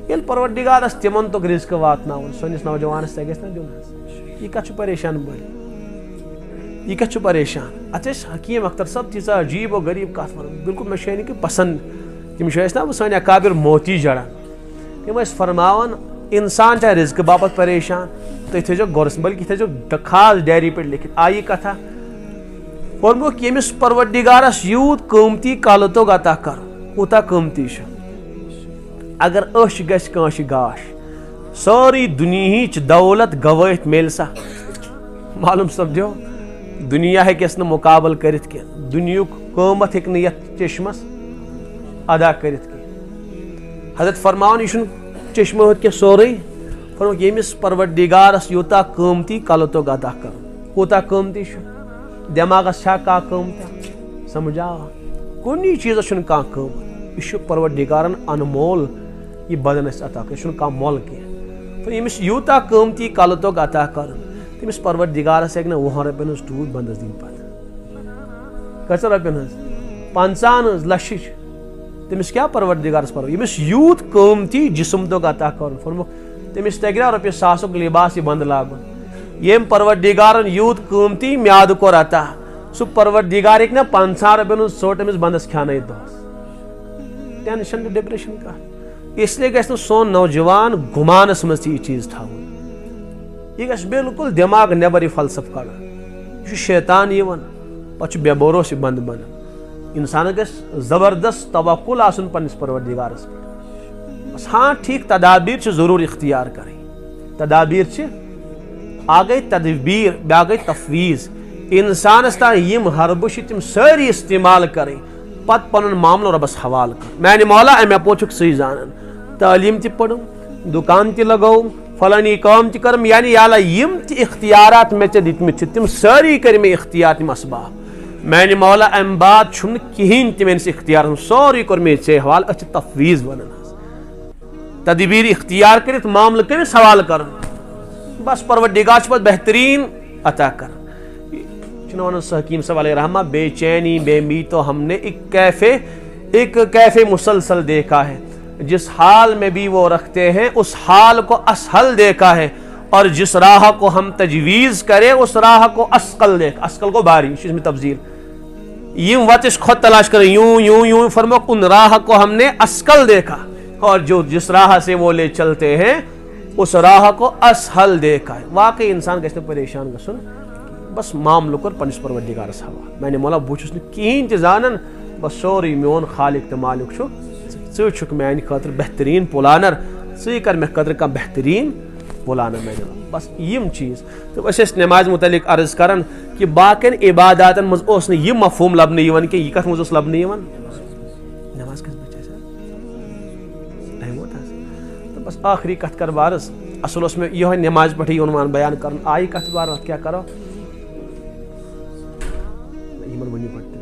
Speaker 1: ییٚلہِ پروردگارس تِمن توٚگ رِزقہٕ واتناوُن سٲنِس نوجوانس تہِ گژھِ نہ دیُن حظ یہِ کتھ چھُ پریشان بٔلۍ یہ کتھ چھُ پریشان اتھ ٲسۍ حکیٖم اختر صٲب تیٖژاہ عجیٖب و غریٖب کتھ ونان بالکل مےٚ چھِ یعنی کہ پسنٛد تِم چھِ ٲسۍ نا سٲنۍ اکابر موتی جڑان تم فرمان انسان چاہے رزق باپت پریشان تھی تھو گورس بلکہ تھو خاص ڈائری پہ لکھت آئی کتھا فرموک یمس پروردگارس یوت قیمتی کالہ توگ عطا کر اوتا قیمتی اگر اش گژھِ کانٛسہِ گاش ساری دنیاہٕچ دولت گوٲیِتھ میلہِ سا معلوم سپدیو دنیا ہیٚکٮ۪س نہٕ مقابل کٔرِتھ کینٛہہ دُنیہُک قۭمت ہیٚکہِ نہٕ یتھ چشمس ادا کٔرِتھ کینٛہہ حضرت فرماوان یہِ چھُنہٕ چشمہٕ ہوٚت کینٛہہ سورُے فرموک ییٚمِس پروردگارس یوٗتاہ قۭمتی کالہ توگ عطا کرُن کوٗتاہ قۭمتی چھُ دٮ۪ماغس چھا کانٛہہ قۭمتاہ سمجھ آوا کُنی چیٖزس چھُنہٕ کانٛہہ قۭمت یہِ چھُ پروردگارن انمول یہ بدن اس عطا کر چھُنہٕ کانٛہہ مۄل کینٛہہ ییٚمِس یوٗتاہ قۭمتی کالہ توگ عطا کرُن تٔمِس پروردگارس ہیٚکہِ نہٕ 20 رۄپین ہٕنٛز ٹوٗپ بنٛدس دِنۍ پتہٕ کۭژاہ رۄپین ہٕنٛز 50 ہٕنٛز لچھِچ تٔمِس کیٛاہ پروردگارس پرواے ییٚمِس یوٗت قۭمتی جسم توگ عطا کرُن فرموک تٔمِس تگہِ نا رۄپیہِ 100 لباس یہِ بنٛدٕ لاگُن ییٚمۍ پروردگارن یوٗت قۭمتی میادٕ کوٚر عطا سُہ پروردگار ہیٚکہِ نا 50 رۄپین ہٕنٛز ژوٚٹ أمِس بنٛدس کھیٛانٲیِتھ دۄہس ٹینشن تہٕ ڈپریشن کانٛہہ اس لیے گژھِ نہٕ سون نوجوان گُمانس منٛز تہِ یہِ چیٖز تھاوُن یہ گژھِ بالکل دٮ۪ماغ نٮ۪بر یہِ فلسفہٕ کڑُن یہِ چھُ شیطان یِوان پتہٕ چھُ بے بھروس یہِ بنٛدٕ بنان انسانس گژھِ زبردست توکل آسُن پننس پروردگارس پٮ۪ٹھ بس ہاں ٹھیک تدابیر چھِ ضروٗر اختیار کرٕنۍ تدابیر چھِ اکھ گٔے تدبیر بیٛاکھ گٔے تفویض انسانس تام یِم حربہٕ چھِ تِم سٲری استعمال کرٕنۍ پتہٕ پنُن معاملہٕ رۄبس حوالہٕ کرُن میانہِ مولا امہِ اپور چھُکھ ژٕے زانان تعلیٖم تہِ پٔرٕم دُکان تہِ لگووُم فلٲنی کٲم تہِ کٔرٕم یعنی یا اللہ یِم تہِ اختیارات مےٚ ژےٚ دِتمٕتۍ چھِ تِم سٲری کٔرۍ مےٚ اختیار تِم اسباب میانہِ مولا امہِ بعد چھُنہٕ کِہینۍ تہِ میٲنِس اختیارس منٛز سورُے کوٚر مےٚ ژےٚ حوالہٕ أسۍ چھِ تفویض ونان حظ تدبیر اختیار کٔرِتھ معاملہٕ کٔمِس حوالہٕ کرُن بس پروردگار چھُ پتہٕ بہتریٖن عطا کران چھُنہ ونان سُہ حکیٖم صاحب علیہ رحمہ بے چینی بے می تو ہم نے ایک کیفے مسلسل دیکھا ہے جس حال میں بھی وہ رکھتے ہیں اس حال کو اسہل دیکھا ہے اور جس راہ کو ہم تجویز کرے اس راہ کو اسقل دیکھ اسقل کو باری اس میں تبذیر یم وتش خود تلاش کرے یوں یوں یوں فرموک ان راہ کو ہم نے اسقل دیکھا اور جو جس راہ سے وہ لے چلتے ہیں اس راہ کو اسہل دیکھا ہے واقعی انسان گژھِ نہٕ پریشان گژھُن بس معاملہٕ کوٚر پننس پروردگارس حوالہٕ میانہِ مولا بہٕ چھُس نہٕ کِہینۍ تہِ زانان بس سورُے میون خالق تہٕ مالک چھُ ژٕ چھُکھ میانہِ خٲطرٕ بہتریٖن پلانر ژٕے کر مےٚ خٲطرٕ کانٛہہ بہتریٖن پلانر میانہِ بس یِم چیٖز تہٕ أسۍ ٲسۍ نٮ۪مازِ متعلق عرض کران کہِ باقین عباداتن منٛز اوس نہٕ یہِ مفہوٗم لبنہٕ یِوان کینٛہہ یہِ کتھ منٛز اوس لبنہٕ یِوان نٮ۪ماز کٔژِ بجہِ چھِ اَسہِ ٹایم ووت حظ تہٕ بس آخری کتھ کر بارس اصل اوس مےٚ یِہوے نٮ۪مازِ پٮ۪ٹھٕے عنوان بیان کرُن آیہِ کتھ بار اتھ کیٛاہ کرو یِمن ؤنِو پتہٕ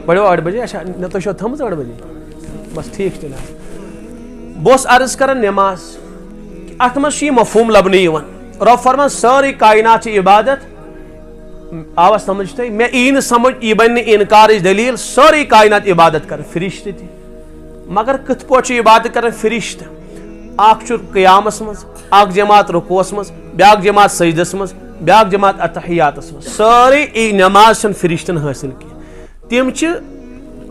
Speaker 1: پڑھو 8 بجے اچھا نہ تُہۍ چھو تھٲمٕژ 8 بجے بس ٹھیک تیٚلہِ حظ بہٕ اوسُس عرض کران نٮ۪ماز اتھ منٛز چھُ یہِ مفہوٗم لبنہٕ یِوان رۄب فرمان سٲرٕے کاینات چھِ عبادت آوا سمجھ تۄہہِ مےٚ یی نہٕ سمجھ یہِ بنہِ نہٕ انکارٕچ دٔلیٖل سٲرٕے کاینات عبادت کران فرشتہٕ تہِ مگر کِتھ پٲٹھۍ چھُ عبادت کران فرشتہٕ اکھ چھُ قیامس منٛز اکھ جماعت رُکوٗوس منٛز بیاکھ جماعت سجدس منٛز بیاکھ جماعت اتحیاتس منٛز سٲرٕے نٮ۪ماز چھنہٕ فرشتن حٲصِل کینٛہہ تِم چھِ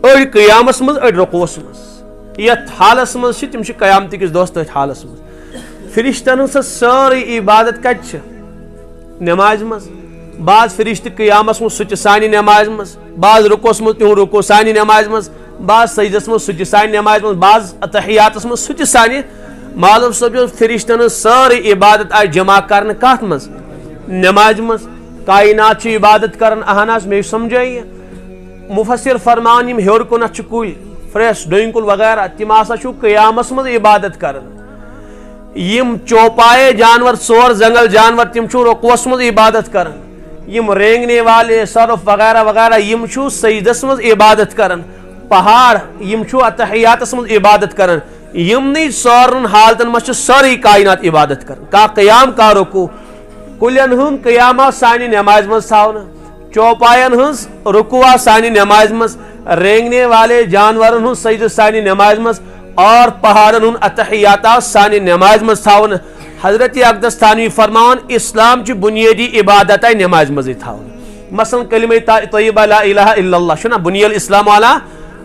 Speaker 1: أڑۍ قیامس منٛز أڑۍ رُکوٗوس منٛز یتھ حالس منٛز چھِ تِم چھِ قیامتہٕ کِس دۄہس تٔتھۍ حالس منٛز فرشتن ہٕنٛز سۄ سٲرٕے عبادت کتہِ چھِ نٮ۪مازِ منٛز بعض فرشتہٕ قیامس منٛز سُہ تہِ سانہِ نٮ۪مازِ منٛز بعض رُکوٗوس منٛز تِہُنٛد رُکوٗع سانہِ نٮ۪مازِ منٛز بعض سجدس منٛز سُہ تہِ سانہِ نٮ۪مازِ منٛز بعض اتحیاتس منٛز سُہ تہِ سانہِ معلوم سپدیو فرشتن ہٕنٛز سٲرٕے عبادت آیہِ جمع کرنہٕ کتھ منٛز نٮ۪مازِ منٛز کاینات چھِ عبادت کران اہن حظ مےٚ سمجھے یہِ مفسر فرمان یِم ہیوٚر کُنتھ چھِ کُلۍ فرٛیس ڈوٗنۍ کُل وغیرہ تِم ہسا چھُو قیامس منٛز عبادت کران یِم چوپایے جانور ژور زنگل جانور تِم چھُو رُکوٗوس منٛز عبادت کران یِم رینگنے والے سرف وغیرہ وغیرہ یِم چھُو سجدس منٛز عبادت کران پہاڑ یِم چھُو اتحیاتس منٛز عبادت کران یِمنٕے ژورن حالتن منٛز چھِ سٲرٕے کاینات عبادت کران کانٛہہ قیام کانٛہہ رُکوٗع کُلٮ۪ن ہُنٛد قیام آو سانہِ نٮ۪مازِ منٛز تھاونہٕ چوپاین ہٕنٛز رُکوٗع آو سانہِ نٮ۪مازِ منٛز رینگنے والے جانورن ہُنٛد سجدٕ سانہِ نٮ۪مازِ منٛز اور پہاڑن ہُنٛد اتحیات آو سانہِ نٮ۪مازِ منٛز تھاونہٕ حضرت اقدس تھانوی فرماوان اسلام چہِ بُنیٲدی عبادت آیہِ نٮ۪مازِ منٛزٕے تھاونہٕ مثلاً کلمہ طیبہ لا الہ الا اللہ چھُنہ بُنی الاسلام علی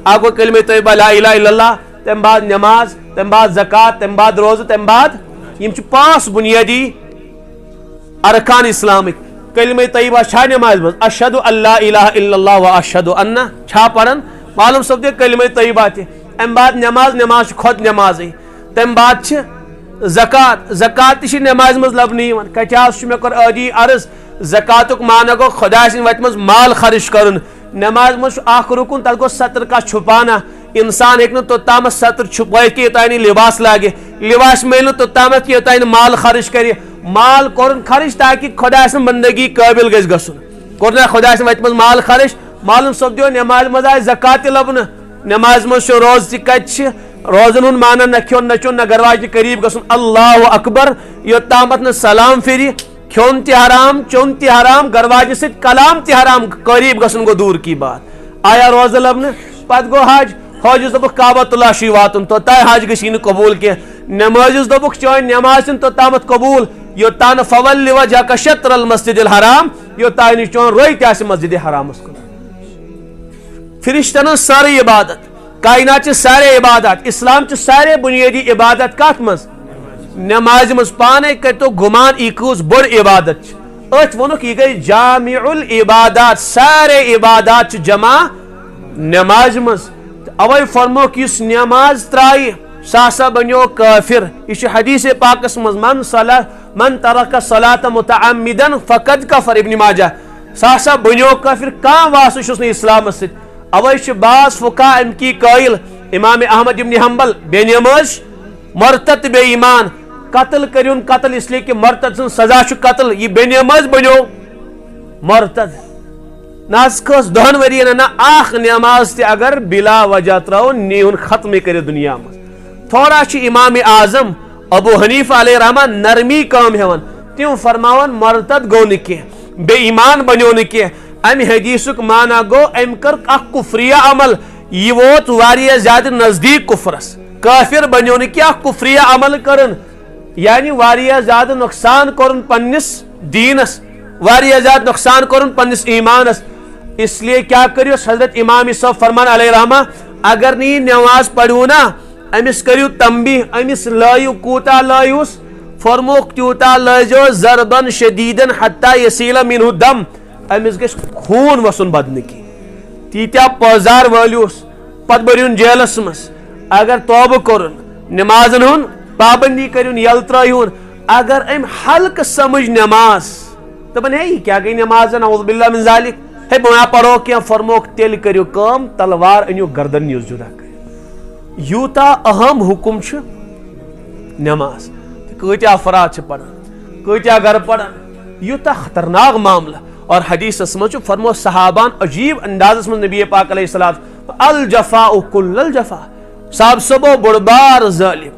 Speaker 1: اگو کلمہ طیبہ لا الہ الا اللہ، تم بعد نماز، تم بعد زکات، تم بعد روزہ، تم بعد یم چھ 5 بنیادی ارکان اسلامک. کلمہ طیبہ چھا نماز مز اشہد اللہ الہ الا اللہ و اشہد ان چھا پڑھن معلوم سپدے کلمہ طیبہ تہ. ام بعد نماز، نماز چھ خود نمازی. تم بعد چھ زکات، زکات تہ نماز مز لبنہ یوان. کتیاز چھ مے کر عادی عرض زکاتک معنی گو خدا سن وت مز مال خرچ کرن. نماز مز اخ رکن تل گو ستر کا چھپانا. انسان ہیکن توتام ستر چھپائے کہ یوتانہ لباس لاگے، لباس میل توتام کہ یوتانہ مال خرچ کرے. مال کورن خرچ تاکہ خدا سن بندگی قابل گژھِ گژھن. کورنا خدا سن وت مز مال خرچ معلوم سپدیو نماز مز آئے زکات لبن. نماز مز روز تہ کت روزن ہند مانا نہ کھیون نہ چون نہ گرواج قریب گژھن. اللہ اکبر یوتامت نہ سلام پھر کھیون تہ حرام، چون تہ حرام، گرواج ست کلام تہ حرام، قریب گژھن گو دور کی بات. آیا روزہ لبن پت گو حج، حجس دبک کعبۃ اللہ شی واتن توتائے حج گژھی قبول کی. نمازس دبک چون نماز چن توتامت قبول یوتان فول وجهک شطر المسجد الحرام، یوتان چون روی تہ مسجد حرام کن. فرشتن ساری عبادت، کائنات چہ سارے عبادات، اسلام چہ سارے بنیادی عبادت کت مز نماز مز. پانے کرتو گمان یہ کس بڑ عبادت ات ونک یہ گئی جامع العبادات. سارے عبادات جمع نماز مز. اوے فرمو کس نماز ترائی ساسا بنیو کافر. یہ حدیث پاکس مز من ترک الصلاة متعمدا فقد کفر. ابن ماجہ ساسا بنیو کافر کان واسطہ چھس نہ اسلام ست. اوے بعض فقہاء ام کی قائل امام احمد ابن حنبل بے نماز مرتد بے ایمان قتل کریون قتل اس لیے کہ مرتد سن سزا چھ قتل. یہ بے نماز بنیو مرتد. ناز کس دہن ورین نہ آخ نماز تہ اگر بلا وجہ تراؤ نیون ختم کرے دنیا مز. تھوڑا چھ امام اعظم ابو حنیفہ علیہ رحمہ نرمی کام ہیون. تم فرماون مرتد گو نہ کی، بے ایمان بنیو نہ کی. ام حدیثک معنی گو ام کر اخ کفریہ عمل، یہ ووت واریہ زیادہ نزدیک کفرس. کافر بنیو نہ کی اخ کفریہ عمل کرن، یعنی واریہ زیادہ نقصان کرن پنس دینس، واریہ زیادہ نقصان کرن پنس ایمانس. اس لیے کیا کریو حضرت امام صاحب فرمان علیہ رحمہ اگر نی نماز پڑھو نا امس کریو تنبیہ، امس لائیو کوتا لائیوس فرموک تیوتا لائجو ضربن شدیدن حتی یسیل منہ دم. امس گھس خون وسن بدن کی تیتیا پازار والیوس پت بریون جیلس مس. اگر توبہ کرن نمازن ہن پابندی کرن یل ترائیون. اگر ام حلق سمجھ نماز دپن ہے کیا گئی نماز نعوذ باللہ من ذالک ہے بنا پڑھو کیا فرموک تیل کریو کام تلوار انیو گردن نیوز جدا کریو. یوتا اہم حکم چھ نماز. کتیا افراد چھ پڑھن، کتیا گھر پڑھن، یوتا خطرناک معاملہ. اور حدیث مجھ فرمو صحابان عجیب انداز میں نبی پاک علیہ السلام الجفاء کل الجفاء. صاحب سبو بڑبار ظالم.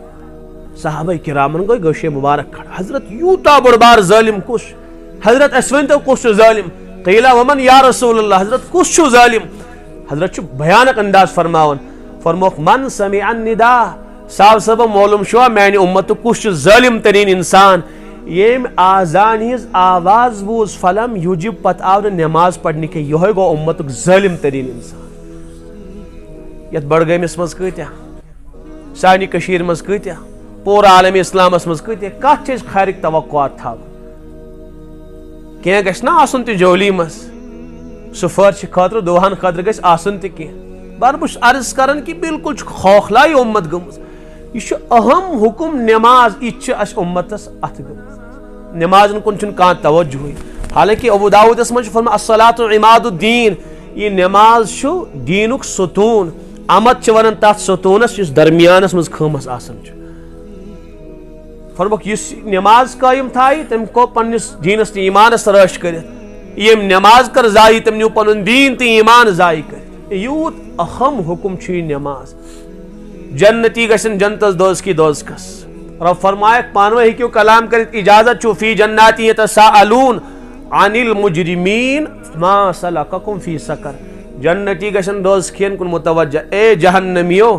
Speaker 1: صحابہ کرامن گوئی گوشے مبارک کھڑا حضرت یوتا بڑبار ظالم کش. حضرت اسوین تو کش ظالم. قیلا ومن یا رسول اللہ، حضرت کش ظالم. حضرت چھ بھیانک انداز فرماون فرموک من سمع النداء. صاحب سبو معلوم شوا میانی امت کش ظالم ترین انسان. یم آزان ہز آواز بوز فلم یوجب پت آو نماز پڑھنے کے یہ گو امت ظالم ترین انسان. یت بڑگامس مز کتیا سانی کشیر مز کتیا پورا عالم اسلام مز کتیا کت چیز خیرک توقعات تھا کی گھس نا آسن تہ جولی مز سفر خاطر دوہن خاطر گھس آسن تہ کی. بار بس عرض کرن کہ بالکل خوخلائی امت گمز. یہ اہم حکم نماز یہ امتس ات گمز. نماز کن چھ کان توجہ. حالانکہ ابو داؤدس مجھ فرما الصلاۃ عماد الدین. یہ نماز چھ دینک ستون. امت چھ ونان تات ستونس اس درمیانس مز کھمس آسان چھ. فرموک اس نماز قائم تھائی تم کو پنس دینس تی ایمانس رش کرت. یم نماز کر ضائع تم نیو پن دین تی ایمان ضائع کر. یوت اہم حکم چھ نماز. جنتی گژھن جنتس دوز کی دوز کس. رب فرمائک پانوے ہیکیو کلام کرت اجازت چھو فی جناتی یتساءلون عن المجرمین ما سلککم فی سقر. جنتی گژھن دوز کھین کن متوجہ. اے جہنمیو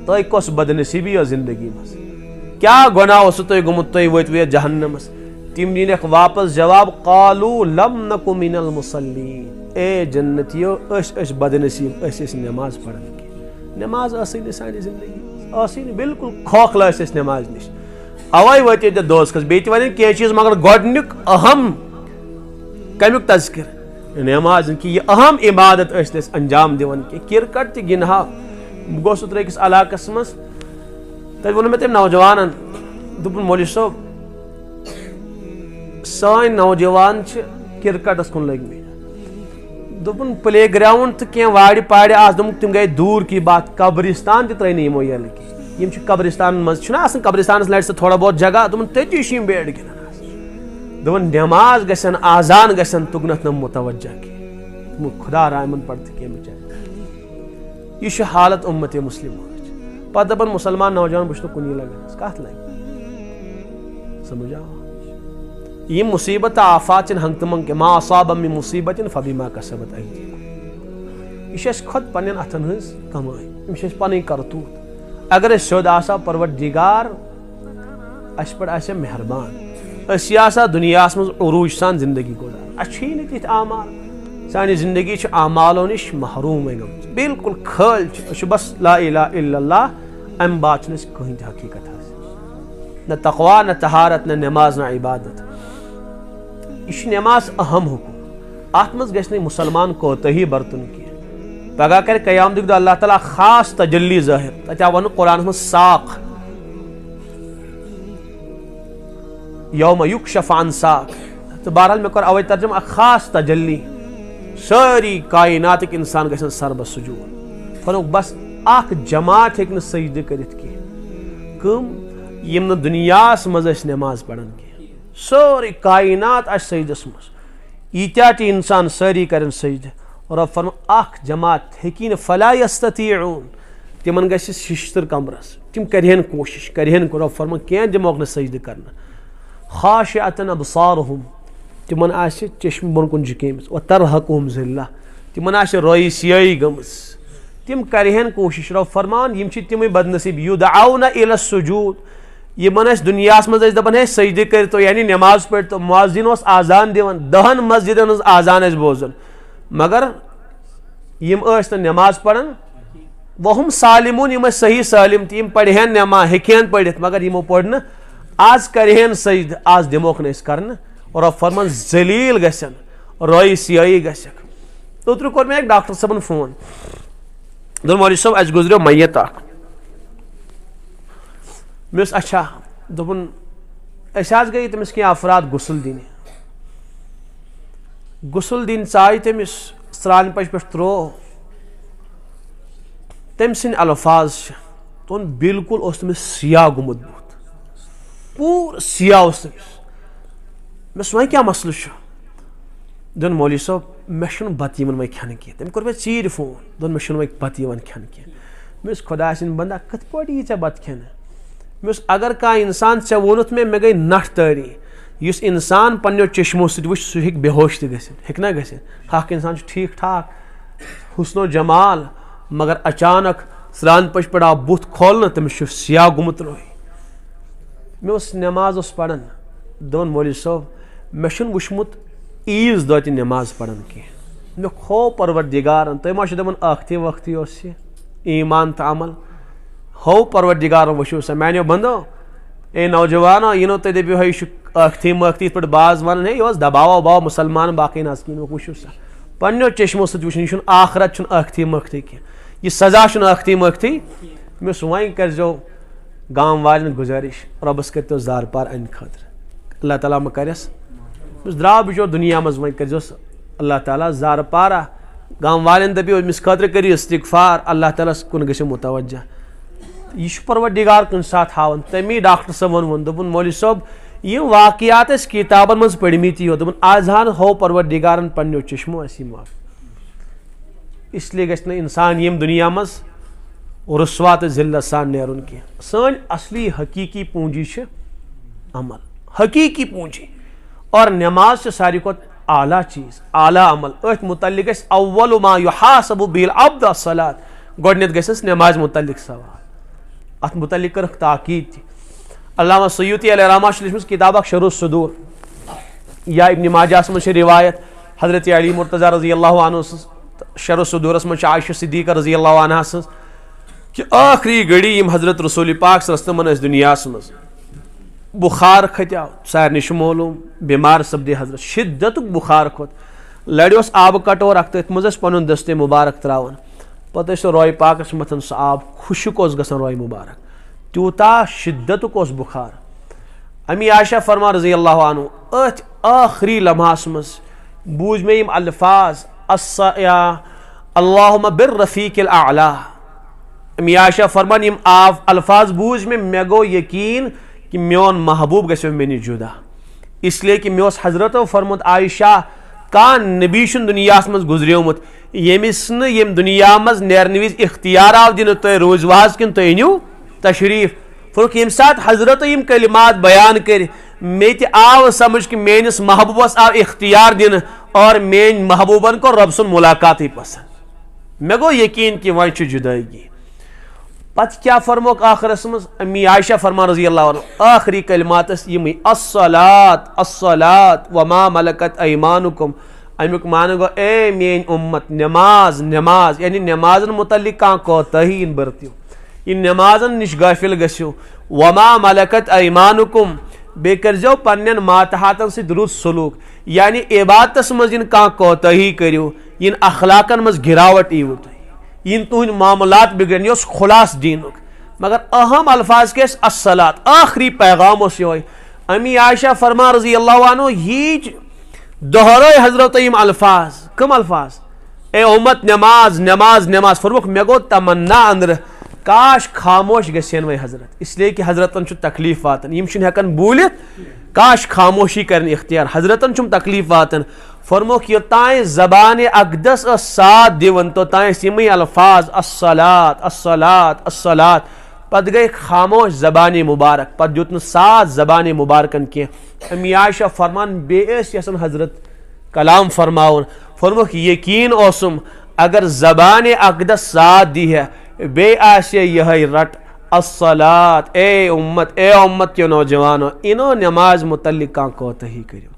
Speaker 1: تہ کس بدنصیبی زندگی مز کیا گناہ اس تہ گمت تہ وت جہنمس. تم دینک واپس جواب قالوا لم نک من المصلین اے جنتیو اس بدنصیب اس نماز پڑھن کی نماز آسین سانی زندگی آسین بالکل کھوکھلا اس نماز نش اوائی وتی دوست کس بیت ون کی چیز مگر گۄڈنیُک اہم کمیُک تذکر نماز کی یہ اہم عبادت اس انجام دِوان کی کرکٹ تہ گنہا بہ گوس اوترٕ أکِس علاقس مز تتہِ ووٚن مےٚ تٔمۍ نوجوانن دوٚپُن مولوی صٲب سٲنۍ نوجوان چھِ کرکٹس کُن لٔگمٕتۍ دوٚپُن پلے گراؤنڈ تہٕ کینٛہہ وارِ پارِ آسہٕ دوٚپُن تِم گٔے دوٗر کی بات قبرستان تہِ ترٛٲے نہٕ یِمو یلہٕ کینٛہہ یِم چھِ قبرستان منٛز چھُنہ آسان قبرستانس لڑِ سُہ تھوڑا بہت جگہ دوٚپُن تٔتی چھِ یِم بیٹ گِنٛدان آسان دوٚپُن نٮ۪ماز گژھن آزان گژھن تُکنتھ نہٕ متوجہ کینٛہہ دوٚپُن خدا رحمن پڑتہٕ کینٛہہ بِچارِ یہ چھِ حالت اُمتِ مُسلِمٕچ پتہٕ دپان مُسلمان نوجوان بہٕ چھُس نہٕ کُنی لگان کتھ لگہِ سمجھ آو یہ مصیبت آفات ہنگ تہٕ منگ ما اصاب من مصیبت فبما کسبت ایدیکم یہ خود پنن اتھن ہز کمائی یہ پن کرتوت اگر سیود آسا پروردگار اس پہ آسا مہربان اس آسا دنیا مز عروج سان زندگی گزار اچھی نہ تیت اعمال سانی زندگی اعمالو نش محروم گم بالکل کھل بس لا الہ الا اللہ ام بات کہیں تہ حقیقت نہ تقوا نہ طہارت نہ نماز نہ عبادت یہ نماز اہم حکم ات مز گژھِ نہٕ مسلمان کوتہی برتن کی پگہ کر قیامتک دۄہ اللہ تعالیٰ خاص تجلی ظاہر تتہ آو ون قرآن مز ساق یوم یکشف عن ساق تو بہرحال مے کور اوے ترجمہ اکھ خاص تجلی ساری کائناتک انسان گژھن سربس سجود فنوک بس اکھ جماعت ہیٚکہِ نہٕ سجدٕ کٔرِتھ کینٛہہ کم یم نہٕ دُنیاہس منٛز ٲسۍ نٮ۪ماز پران کینٛہہ سورُے کائنات آسہِ سجدس منٛز ییٖتیاہ تہِ انسان سٲری کرن سجدٕ رب فرمو اکھ جماعت ہیٚکی نہٕ فلا یستطیعون تمن گژھِ ششتر کمرس تم کرہن کوشش کرہن رب فرمو کینٛہہ دِموکھ نہٕ سجدٕ کرنہٕ خاشعة ابصارهم تمن آسہِ چشم بۄن کُن جُکیمٕژ وترہقهم ذلہ تمن آسہِ رٲیی سیٲیی گٔمٕژ تم کرہن کوشش رب فرمان یم چھِ تمے بدنصیب یدعون الی السجود یمن اس دنیاس مز دپان ہے سجدٕ کرتو یعنی نماز پڑھتو مؤذن اوس آزان دِوان 10 مسجدن ہٕنٛز آزان ٲسۍ بوزان مگر یم ٲسۍ نہٕ نماز پران وہم سالمون یم ٲسۍ صحیح سالم تہِ یم پرہن نماز ہیٚکہن پٔرِتھ مگر یمو پوٚر نہٕ آز کرہن سجدٕ آز دِموکھ نہٕ أسۍ کرنہٕ اور رب فرمان ذلیل گژھن رٲیی سیٲیی گژھکھ اوترٕ کوٚر مےٚ اکھ ڈاکٹر صٲبن فون دوٚپُن مولوی صٲب اسہِ گُزریو میت اکھ مےٚ اوس اچھا دوٚپُن أسۍ حظ گٔیے تٔمِس کینٛہہ افراد غسل دِنہِ غسل دِنہِ ژایہِ تٔمِس سرٛانہِ پچہِ پٮ۪ٹھ ترٛوو تٔمۍ سٕنٛدۍ الفاظ چھِ دوٚپُن بالکل اوس تٔمِس سِیاہ گوٚمُت بُتھ پوٗرٕ سِیاہ اوس تٔمِس مےٚ دوٚپُس وۄنۍ کیٛاہ مسلہٕ چھُ دوٚپُن مولوی صٲب مےٚ چھُنہٕ بتہٕ یِوان وۄنۍ کھٮ۪نہٕ کینٛہہ تٔمۍ کوٚر مےٚ ژیٖرۍ فون دوٚپُن مےٚ چھُنہٕ وۄنۍ بتہٕ یِوان کھٮ۪نہٕ کینٛہہ مےٚ اوس خۄداے سٕنٛدۍ بندا کِتھ پٲٹھۍ یی ژےٚ بتہٕ کھٮ۪نہٕ مےٚ اوس اگر کانٛہہ انسان ژےٚ ووٚنُتھ مےٚ گٔے نٹھ تٲری یُس انسان پننیو چشمو سۭتۍ وٕچھ سُہ ہیٚکہِ بے ہوش تہِ گٔژھِتھ ہیٚکہِ نا گٔژھِتھ اکھ انسان چھُ ٹھیٖک ٹھاک حسن و جمال مگر اچانک سرٛانہِ پٔچ پٮ۪ٹھ آو بُتھ کھولنہٕ تٔمِس چھُ سِیاہ گوٚمُت رٲہی مےٚ اوس نٮ۪ماز اوس پران دوٚپُن مولوی صٲب مےٚ چھُنہٕ وٕچھمُت عیٖذ دۄہ تہِ نٮ۪ماز پران کینٛہہ مےٚ کھوو پروردگارن تُہۍ ما چھِو دپان ٲکھتٕے وٲکھتٕے اوس یہِ ایمان تہٕ عمل ہو پروردگارن وٕچھِو سا میانیو بندو اے نوجوانو یہِ نہٕ تُہۍ دٔپِو ہے یہِ چھُ ٲکھتٕے مٲکھتٕے یِتھ پٲٹھۍ باز ونان ہے یہِ اوس دباو وباو مُسلمان باقٕے نہ کِہیٖنۍ وٕچھِو سا پننیو چشمو سۭتۍ وٕچھُن یہِ چھُنہٕ آخرت چھُنہٕ ٲکھتٕے مٲکھتٕے کینٛہہ یہِ سزا چھُنہٕ ٲکھتٕے مٲکھتٕے مےٚ اوس وۄنۍ کٔرۍزیو گام والٮ۪ن گُزٲرِش رۄبس کٔرۍتو زارٕ پار اَمہِ خٲطرٕ اللہ تعالیٰ ما کرٮ۪س یُس درٛاو بِچور دُنیا منٛز وۄنۍ کٔرۍزیوس اللہ تعالیٰ زارٕ پارا گام والٮ۪ن دٔپِو أمِس خٲطرٕ کٔرِو استغفار اللہ تعالیٰ ہس کُن گٔژھِو متوجہ یہ پروردگار کُنہِ ساتہٕ ہاوان تمی ڈاکٹر صٲبن ووٚن دوٚپُن مولوی صٲب یِم واقعات ٲسۍ کِتابن منٛز پٔرمٕتی یوت دوٚپُن آز ہن ہو پروردگارن پننیو چشمو اَسہِ یِم واقع اسلیے گژھِ نہٕ انسان ییٚمہِ دُنیا منٛز رُسوا تہٕ ذلت سان نیرُن کینٛہہ سٲنۍ اصلی حقیٖقی پوٗنجی چھِ عمل حقیٖقی پوٗنجی اور نٮ۪ماز چھِ ساروی کھۄتہٕ اعلیٰ چیٖز اعلیٰ عمل أتھۍ متعلق گژھِ اول ما یُحاسبُ بِہِ العبد الصلاۃ گۄڈنٮ۪تھ گژھٮ۪س نٮ۪مازِ متعلق سوال اتھ متعلق کٔرٕکھ تاکیٖد تہِ علامہ سیوٗطی علیہ رحمہ چھُ لیٖچھمٕژ کِتاب اکھ شرح الصدوٗر یا ابن ماجہ من روایت حضرت علی مرتضی رضی اللہ عنہ شرح صدورس من عائشہ صدیقہ رضی اللہ عنہ سن کہ آخری گھڑی یم حضرت رسول پاک صلی اللہ علیہ وسلم اس دنیا مز بخار کھتیو سارنی معلوم بیمار سپدے حضرت شدت بخار کھوت لڑیوس آب کٹور اخ تھی مز پن دستے مبارک تراون پتہ روئے پاکس متھن سہ آب خشک گھان روئے مبارک تیوتا شدت بخار امی عائشہ فرما رضی اللہ عنہ ات آخری لمحس مز بوجھ میں یم الفاظ اللہم بالرفیق الاعلی امی عائشہ فرمان یم الفاظ بوجھ میں گو یقین کہ میون محبوب گھو مے نش جدا اس لیے کہ مے حضرت فرمت عائشہ کان نبی شن دنیا مز گزریومت یمس یم دنیا مز نیرن وز اختیار آو دن تہ روزواز کن تہ انیو تشریف فرق یم سات حضرت یم کلمات بیان کر مے تہ آو سمجھ کہ میانس محبوبس آو اختیار دن اور مین محبوبن کو رب سن ملاقات ہی پسند مے گو یقین کہ وۄنۍ چھُ جدٲیگی پتہ کیا فرموک آخرس مز امی عائشہ فرمان رضی اللہ عنہ آخری کلمات یمی الصلاۃ الصلاۃ وما ملکت ایمانکم امیک معنی گو اے مین امت نماز نماز یعنی نمازن متعلق کان کوتاہی ان برتیو ان نمازن نش غافل گژھو وما ملکت ایمانکم بے کرزو پنن ماتحاتن سے درست سلوک یعنی عبادتس مز ان کان کوتاہی کریو ان اخلاقن مز گراوٹ ایو ان تہند معاملات بگڑن یہ خلاص دینک مگر اہم الفاظ کیس الصلاۃ آخری پیغام اس یہ امی عائشہ فرما رضی اللہ عنہ ہیچ دہرے حضرت یم الفاظ کم الفاظ اے امت نماز نماز نماز فرموک مے گو تمنا اندر کاش خاموش گھن وے حضرت اس لیے کہ حضرتن چھ تکلیف واتن یم چھن ہیکن بولت کاش خاموشی کرن اختیار حضرتن چھم تکلیف واتن فرموک یوتائیں زبان اقدس ساتھ دیون تو تائیں سیمی الفاظ الصلاۃ الصلاۃ الصلاۃ پت گئی خاموش زبان مبارک پت دیتن ساتھ زبان مبارکن کی امی عائشہ فرمان بے اس یسن حضرت کلام فرماون فرموک یقین اوسم اگر زبان اقدس ساتھ دی ہے بے آسے یہ رٹ الصلاۃ اے امت کے نوجوانو انو نماز متعلق کان کوتاہی کریو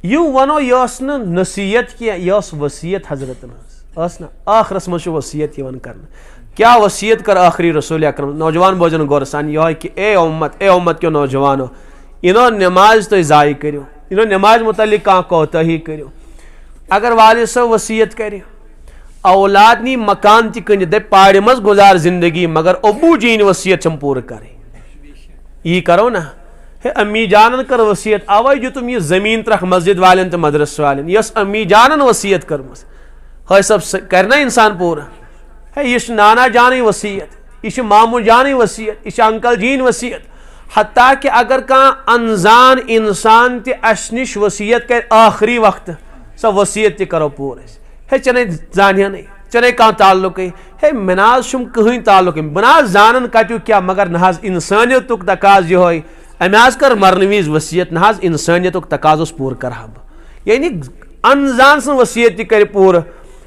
Speaker 1: یوں ونو یہ نصیحت کی یہ وصیت حضرت نا آخرس مجھ وصیت یہ کرنا کیا وصیت کر آخری رسول اکرم نوجوان بوجن غور سان یہ کہ اے امت کے نوجوانو انو نماز تو ضائع کریو انو نماز متعلق کان کوتاہی کریو اگر والد صاحب وصیت کرے اولاد نی مکان تی کن دے پاڑ مز گزار زندگی مگر ابو جین وصیت چم پور کرے یہ کرو نا ہے امی جانن کر وصیت آوائی جو تم یہ زمین ترخ مسجد والن تو مدرس والن یس امی جانن وصیت کرمس ہے سب کرنا انسان پورا ہے یہ نانا جانی وصیت یہ مامو جانی وصیت یہ انکل جین وصیت حتیٰ کہ اگر کان انزان انسان تی اشنش وصیت کر آخری وقت سب وصیت تی کرو پور ہے چنے زانیہ نہیں چنے کان تعلق ہے مناز شم کہیں تعلق ہے مناز زانن کٹو کیا مگر نحاز انسانیت تک تقاض یہ ہوئی امیاز کر مرنویز وصیت نحاز انسانیت تک تقاض پور کر ہب یعنی انزان سن وصیت تی کر پور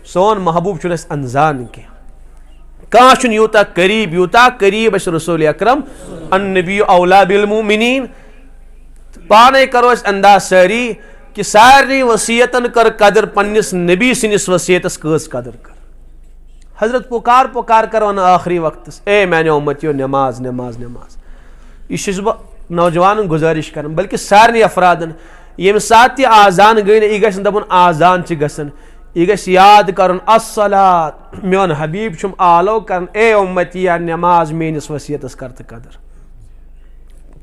Speaker 1: سون محبوب چنس انزان کے کاشن یوتا قریب اس رسول اکرم النبی اولا بالمؤمنین پانے کرو اس انداز ساری کہ سارنی وصیتن کر قدر پنس نبی سنس وصیتس کس قدر کر حضرت پکار کروانا آخری وقت اے میں نے امتیو نماز نماز نماز یہ بہ نوجوان گزارش کرن بلکہ سارنی افرادن یم سات آزان گئی نا یہ گھن دپن آزان چھ گژھن یہ گھس یاد کرن الصلاۃ میون حبیب چھم آلو کرن اے امتیا نماز میانس وصیتس کر قدر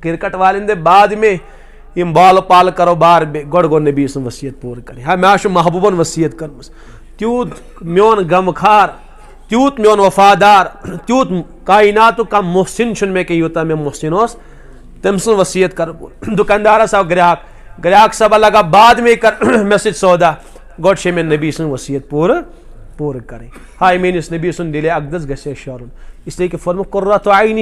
Speaker 1: کرکٹ والن دے بعد میں یم بال پال کرو بار بے گوڑ گو نبی سن وصیت پور کرے ہاں میں محبوبن وصیت کرمس تیوت میون غم خار تیوت میون وفادار تیوت کائنات کا محسن چھن میں کہ یوتا میں محسن اس تم سن وصیت کر پور دکاندار صاحب گراہک سب لگا بعد میں کر میسج سودا گوڑ شے میں نبی سن وصیت پور کرے ہاں میانس نبی سن دل اقدس گژھے شورن اس لیے کہ فرمو قرۃ عینی